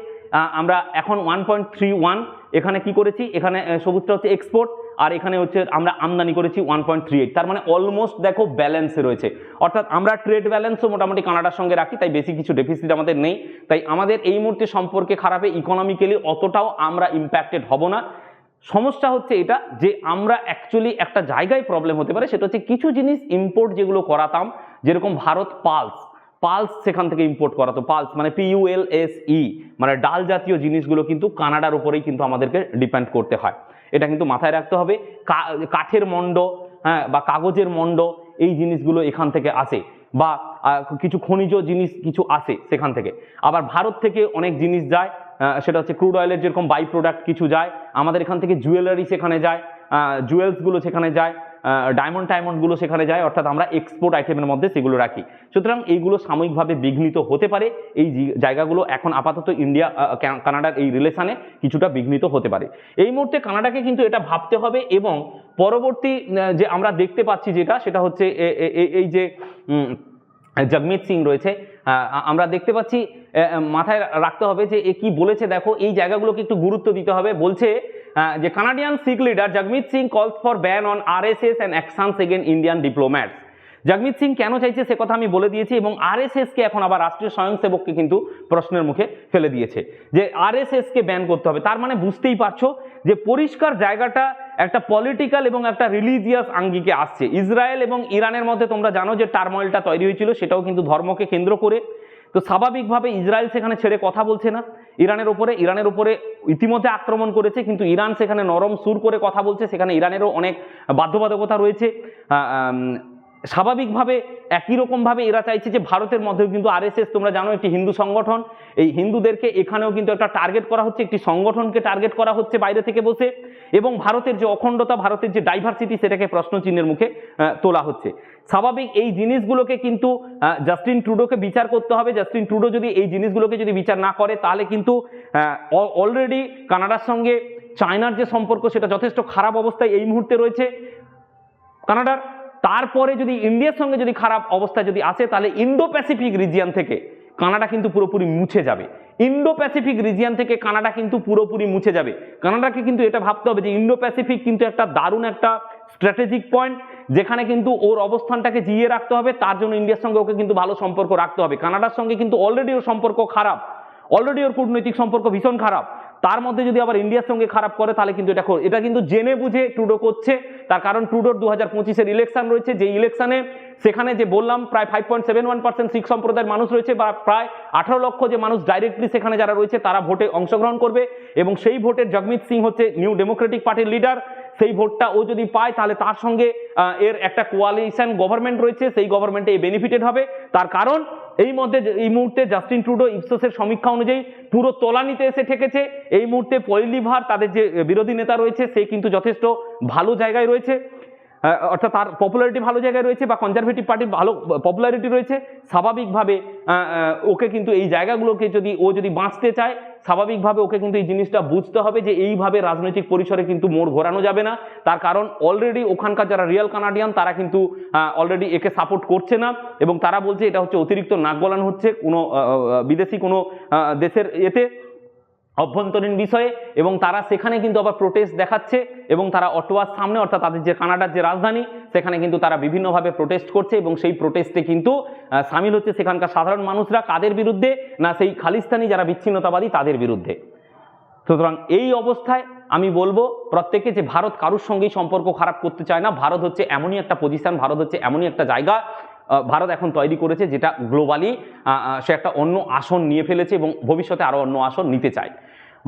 আমরা এখন 1.31 এখানে কি করেছি, এখানে সবুজটা হচ্ছে এক্সপোর্ট আর এখানে হচ্ছে আমরা আমদানি করেছি 1.38, তার মানে অলমোস্ট দেখো ব্যালেন্সে রয়েছে। অর্থাৎ আমরা ট্রেড ব্যালেন্সও মোটামুটি কানাডার সঙ্গে রাখি, তাই বেশি কিছু ডেফিসিট আমাদের নেই। তাই আমাদের এই মুহূর্তে সম্পর্কে খারাপে ইকোনমিক্যালি অতটাও আমরা ইম্প্যাক্টেড হব না। সমস্যা হচ্ছে এটা যে আমরা অ্যাকচুয়ালি একটা জায়গায় প্রবলেম হতে পারে, সেটা হচ্ছে কিছু জিনিস ইম্পোর্ট যেগুলো করাতাম, যেরকম ভারত পালস সেখান থেকে ইম্পোর্ট করাতো। পালস মানে PULSE, মানে ডাল জাতীয় জিনিসগুলো কিন্তু কানাডার উপরেই কিন্তু আমাদেরকে ডিপেন্ড করতে হয়। এটা কিন্তু মাথায় রাখতে হবে। কাঠের মণ্ড, হ্যাঁ, বা কাগজের মণ্ড, এই জিনিসগুলো এখান থেকে আসে, বা কিছু খনিজ জিনিস কিছু আসে সেখান থেকে। আবার ভারত থেকে অনেক জিনিস যায়, সেটা হচ্ছে ক্রুড অয়েলের যেরকম বাই প্রোডাক্ট কিছু যায়, আমাদের এখান থেকে জুয়েলারি সেখানে যায়, জুয়েলসগুলো সেখানে যায়, ডায়মন্ডগুলো সেখানে যায়, অর্থাৎ আমরা এক্সপোর্ট আইটেমের মধ্যে সেগুলো রাখি। সুতরাং এইগুলো সাময়িকভাবে বিঘ্নিত হতে পারে। এই জায়গাগুলো এখন আপাতত ইন্ডিয়া কানাডার এই রিলেশনে কিছুটা বিঘ্নিত হতে পারে। এই মুহূর্তে কানাডাকে কিন্তু এটা ভাবতে হবে এবং পরবর্তী যে আমরা দেখতে পাচ্ছি সেটা হচ্ছে এই যে জগমিত সিং রয়েছে, আমরা দেখতে পাচ্ছি, মাথায় রাখতে হবে যে এ কি বলেছে দেখো, এই জায়গাগুলোকে একটু গুরুত্ব দিতে হবে। বলছে যে Canadian Sikh leader Jagmeet Singh calls for ban on RSS and actions against Indian diplomats. Jagmeet Singh কেন চাইছে সে কথা আমি বলে দিয়েছি, এবং RSSকে এখন আবার রাষ্ট্রীয় স্বয়ংসেবককে কিন্তু প্রশ্নের মুখে ফেলে দিয়েছে যে RSSকে ব্যান করতে হবে। তার মানে বুঝতেই পারছো যে পরিষ্কার জায়গাটা একটা পলিটিক্যাল এবং একটা রিলিজিয়াস আঙ্গিকে আসছে। ইসরায়েল এবং ইরানের মধ্যে তোমরা জানো যে টার্ময়েলটা তৈরি হয়েছিল, সেটাও কিন্তু ধর্মকে কেন্দ্র করে। তো স্বাভাবিকভাবে ইসরায়েল সেখানে ছেড়ে কথা বলছে না ইরানের উপরে ইতিমধ্যে আক্রমণ করেছে, কিন্তু ইরান সেখানে নরম সুর করে কথা বলছে। সেখানে ইরানেরও অনেক বাধ্যবাধকতা রয়েছে। স্বাভাবিকভাবে একই রকমভাবে এরা চাইছে যে ভারতের মধ্যেও কিন্তু RSS তোমরা জানো একটি হিন্দু সংগঠন, এই হিন্দুদেরকে এখানেও কিন্তু একটা টার্গেট করা হচ্ছে, একটি সংগঠনকে টার্গেট করা হচ্ছে বাইরে থেকে বসে, এবং ভারতের যে অখণ্ডতা, ভারতের যে ডাইভার্সিটি, সেটাকে প্রশ্নচিহ্নের মুখে তোলা হচ্ছে। স্বাভাবিক এই জিনিসগুলোকে কিন্তু জাস্টিন ট্রুডোকে বিচার করতে হবে। জাস্টিন ট্রুডো যদি এই জিনিসগুলোকে যদি বিচার না করে, তাহলে কিন্তু অলরেডি কানাডার সঙ্গে চায়নার যে সম্পর্ক, সেটা যথেষ্ট খারাপ অবস্থায় এই মুহূর্তে রয়েছে কানাডার। তারপরে যদি ইন্ডিয়ার সঙ্গে যদি খারাপ অবস্থায় যদি আসে, তাহলে ইন্দো প্যাসিফিক রিজিয়ন থেকে কানাডা কিন্তু পুরোপুরি মুছে যাবে। ইন্দো প্যাসিফিক রিজিয়ন থেকে কানাডা কিন্তু পুরোপুরি মুছে যাবে। কানাডাকে কিন্তু এটা ভাবতে হবে যে ইন্দো প্যাসিফিক কিন্তু একটা দারুণ একটা স্ট্র্যাটেজিক পয়েন্ট, যেখানে কিন্তু ওর অবস্থানটাকে জিইয়ে রাখতে হবে। তার জন্য ইন্ডিয়ার সঙ্গে ওকে কিন্তু ভালো সম্পর্ক রাখতে হবে। কানাডার সঙ্গে কিন্তু অলরেডি ওর সম্পর্ক খারাপ, অলরেডি ওর কূটনৈতিক সম্পর্ক ভীষণ খারাপ। তার মধ্যে যদি আবার ইন্ডিয়ার সঙ্গে খারাপ করে, তাহলে কিন্তু এটা কিন্তু জেনে বুঝে ট্রুডো করছে। তার কারণ ট্রুডোর 2025-এর ইলেকশন রয়েছে, যে ইলেকশনে সেখানে যে বললাম প্রায় 5.71% শিখ সম্প্রদায়ের মানুষ রয়েছে, বা প্রায় 18 লক্ষ যে মানুষ ডাইরেক্টলি সেখানে যারা রয়েছে তারা ভোটে অংশগ্রহণ করবে, এবং সেই ভোটের জগমিত সিং হচ্ছে নিউ ডেমোক্রেটিক পার্টির লিডার। সেই ভোটটা ও যদি পায়, তাহলে তার সঙ্গে এর একটা কোয়ালিশন গভর্নমেন্ট রয়েছে, সেই গভর্নমেন্টে এই বেনিফিটেড হবে। তার কারণ এই মুহূর্তে জাস্টিন ট্রুডো ইপসোসের সমীক্ষা অনুযায়ী পুরো তলানিতে এসে ঠেকেছে। এই মুহূর্তে পয়েল লিভার, তাদের যে বিরোধী নেতা রয়েছে, সে কিন্তু যথেষ্ট ভালো জায়গায় রয়েছে। অর্থাৎ তার পপুলারিটি ভালো জায়গায় রয়েছে বা কনজারভেটিভ পার্টির ভালো পপুলারিটি রয়েছে, স্বাভাবিকভাবে ওকে কিন্তু এই জায়গাগুলোকে যদি বাঁচতে চায়, স্বাভাবিকভাবে ওকে কিন্তু এই জিনিসটা বুঝতে হবে যে এইভাবে রাজনৈতিক পরিসরে কিন্তু মোড় ঘোরানো যাবে না। তার কারণ অলরেডি ওখানকার যারা রিয়েল কানাডিয়ান তারা কিন্তু অলরেডি একে সাপোর্ট করছে না, এবং তারা বলছে এটা হচ্ছে অতিরিক্ত নাক গলানো হচ্ছে কোনো বিদেশি কোনো দেশের এতে অভ্যন্তরীণ বিষয়ে, এবং তারা সেখানে কিন্তু আবার প্রোটেস্ট দেখাচ্ছে, এবং তারা অটোয়ার সামনে অর্থাৎ তাদের যে কানাডার যে রাজধানী সেখানে কিন্তু তারা বিভিন্নভাবে প্রোটেস্ট করছে, এবং সেই প্রোটেস্টে কিন্তু সামিল হচ্ছে সেখানকার সাধারণ মানুষরা। কাদের বিরুদ্ধে? না সেই খালিস্তানি যারা বিচ্ছিন্নতাবাদী তাদের বিরুদ্ধে। সুতরাং এই অবস্থায় আমি বলবো প্রত্যেকে যে ভারত কারোর সঙ্গেই সম্পর্ক খারাপ করতে চায় না। ভারত হচ্ছে এমনই একটা পজিশন, ভারত হচ্ছে এমনই একটা জায়গা ভারত এখন তৈরি করেছে যেটা গ্লোবালি সে একটা অন্য আসন নিয়ে ফেলেছে এবং ভবিষ্যতে আরো অন্য আসন নিতে চায়।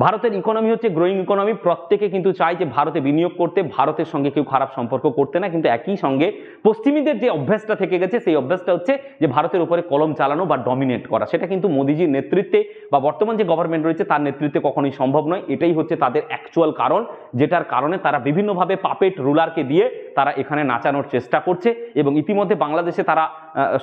ভারতের ইকোনমি হচ্ছে গ্রোয়িং ইকোনমি, প্রত্যেকে কিন্তু চায় যে ভারতে বিনিয়োগ করতে, ভারতের সঙ্গে কেউ খারাপ সম্পর্ক করতে না, কিন্তু একই সঙ্গে পশ্চিমীদের যে অভ্যাসটা থেকে গেছে সেই অভ্যাসটা হচ্ছে যে ভারতের উপরে কলম চালানো বা ডমিনেট করা। সেটা কিন্তু মোদিজির নেতৃত্বে বা বর্তমান যে গভর্নমেন্ট রয়েছে তার নেতৃত্বে কখনোই সম্ভব নয়। এটাই হচ্ছে তাদের অ্যাকচুয়াল কারণ, যেটার কারণে তারা বিভিন্নভাবে পাপেট রুলারকে দিয়ে তারা এখানে নাচানোর চেষ্টা করছে, এবং ইতিমধ্যে বাংলাদেশে তারা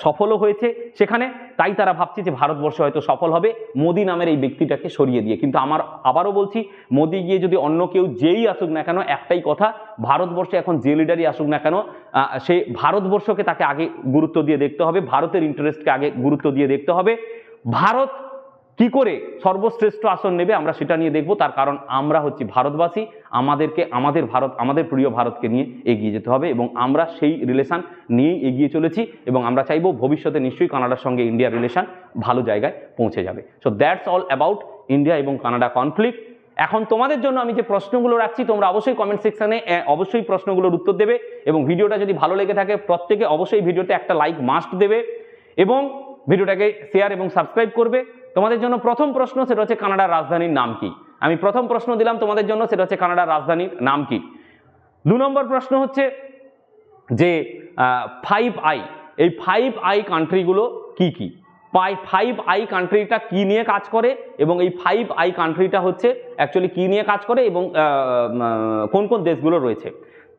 সফলও হয়েছে সেখানে। তাই তারা ভাবছে যে ভারতবর্ষ হয়তো সফল হবে মোদি নামের এই ব্যক্তিটাকে সরিয়ে দিয়ে। কিন্তু আমার আবারও বলছি, মোদি গিয়ে যদি অন্য কেউ যেই আসুক না কেন, একটাই কথা, ভারতবর্ষে এখন যে লিডারই আসুক না কেন, সে ভারতবর্ষকে তাকে আগে গুরুত্ব দিয়ে দেখতে হবে, ভারতের ইন্টারেস্টকে আগে গুরুত্ব দিয়ে দেখতে হবে। ভারত কি করে সর্বশ্রেষ্ঠ আসন নেবে আমরা সেটা নিয়ে দেখব। তার কারণ আমরা হচ্ছি ভারতবাসী, আমাদেরকে আমাদের ভারত, আমাদের প্রিয় ভারতকে নিয়ে এগিয়ে যেতে হবে, এবং আমরা সেই রিলেশন নিয়েই এগিয়ে চলেছি, এবং আমরা চাইবো ভবিষ্যতে নিশ্চয়ই কানাডার সঙ্গে ইন্ডিয়ার রিলেশন ভালো জায়গায় পৌঁছে যাবে। So that's all about India এবং কানাডা কনফ্লিক্ট। এখন তোমাদের জন্য আমি যে প্রশ্নগুলো রাখছি তোমরা অবশ্যই কমেন্ট সেকশনে অবশ্যই প্রশ্নগুলোর উত্তর দেবে, এবং ভিডিওটা যদি ভালো লেগে থাকে প্রত্যেকে অবশ্যই ভিডিওতে একটা লাইক মাস্ট দেবে, এবং ভিডিওটাকে শেয়ার এবং সাবস্ক্রাইব করবে। তোমাদের জন্য প্রথম প্রশ্ন, সেটা হচ্ছে কানাডার রাজধানীর নাম কি? আমি প্রথম প্রশ্ন দিলাম তোমাদের জন্য, সেটা হচ্ছে কানাডার রাজধানীর নাম কি। 2 নম্বর প্রশ্ন হচ্ছে যে 5I, এই 5I কান্ট্রিগুলো কি কি? 5I কান্ট্রিটা কি নিয়ে কাজ করে, এবং এই 5I কান্ট্রিটা হচ্ছে অ্যাকচুয়ালি কি নিয়ে কাজ করে, এবং কোন কোন দেশগুলো রয়েছে।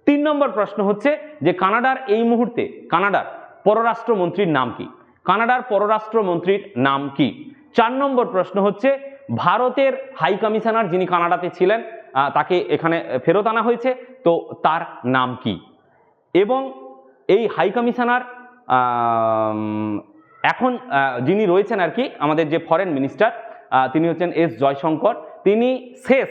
3 নম্বর প্রশ্ন হচ্ছে যে কানাডার এই মুহূর্তে কানাডার পররাষ্ট্রমন্ত্রীর নাম কি? কানাডার পররাষ্ট্রমন্ত্রীর নাম কি? 4 নম্বর প্রশ্ন হচ্ছে ভারতের হাই কমিশনার যিনি কানাডাতে ছিলেন তাকে এখানে ফেরত আনা হয়েছে, তো তার নাম কি? এবং এই হাই কমিশনার এখন যিনি রয়েছেন আর কি, আমাদের যে ফরেন মিনিস্টার তিনি হচ্ছেন এস জয়শঙ্কর। তিনি শেষ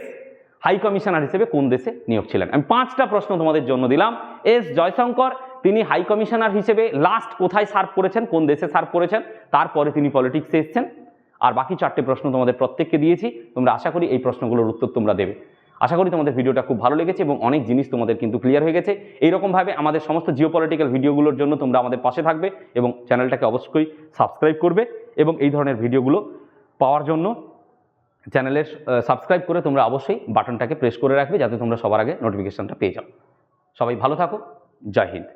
হাই কমিশনার হিসেবে কোন দেশে নিয়োগ ছিলেন? আমি 5টা প্রশ্ন তোমাদের জন্য দিলাম। এস জয়শঙ্কর তিনি হাই কমিশনার হিসেবে লাস্ট কোথায় সার্ভ করেছেন, কোন দেশে সার্ভ করেছেন, তারপরে তিনি পলিটিক্সে এসেছেন। আর বাকি 4টে প্রশ্ন তোমাদের প্রত্যেককে দিয়েছি, তোমরা আশা করি এই প্রশ্নগুলোর উত্তর তোমরা দেবে। আশা করি তোমাদের ভিডিওটা খুব ভালো লেগেছে এবং অনেক জিনিস তোমাদের কিন্তু ক্লিয়ার হয়ে গেছে। এইরকমভাবে আমাদের সমস্ত জিওপলিটিক্যাল ভিডিওগুলোর জন্য তোমরা আমাদের পাশে থাকবে এবং চ্যানেলটাকে অবশ্যই সাবস্ক্রাইব করবে, এবং এই ধরনের ভিডিওগুলো পাওয়ার জন্য চ্যানেলের সাবস্ক্রাইব করে তোমরা অবশ্যই বাটনটাকে প্রেস করে রাখবে, যাতে তোমরা সবার আগে নোটিফিকেশনটা পেয়ে যাও। সবাই ভালো থাকো, জয় হিন্দ।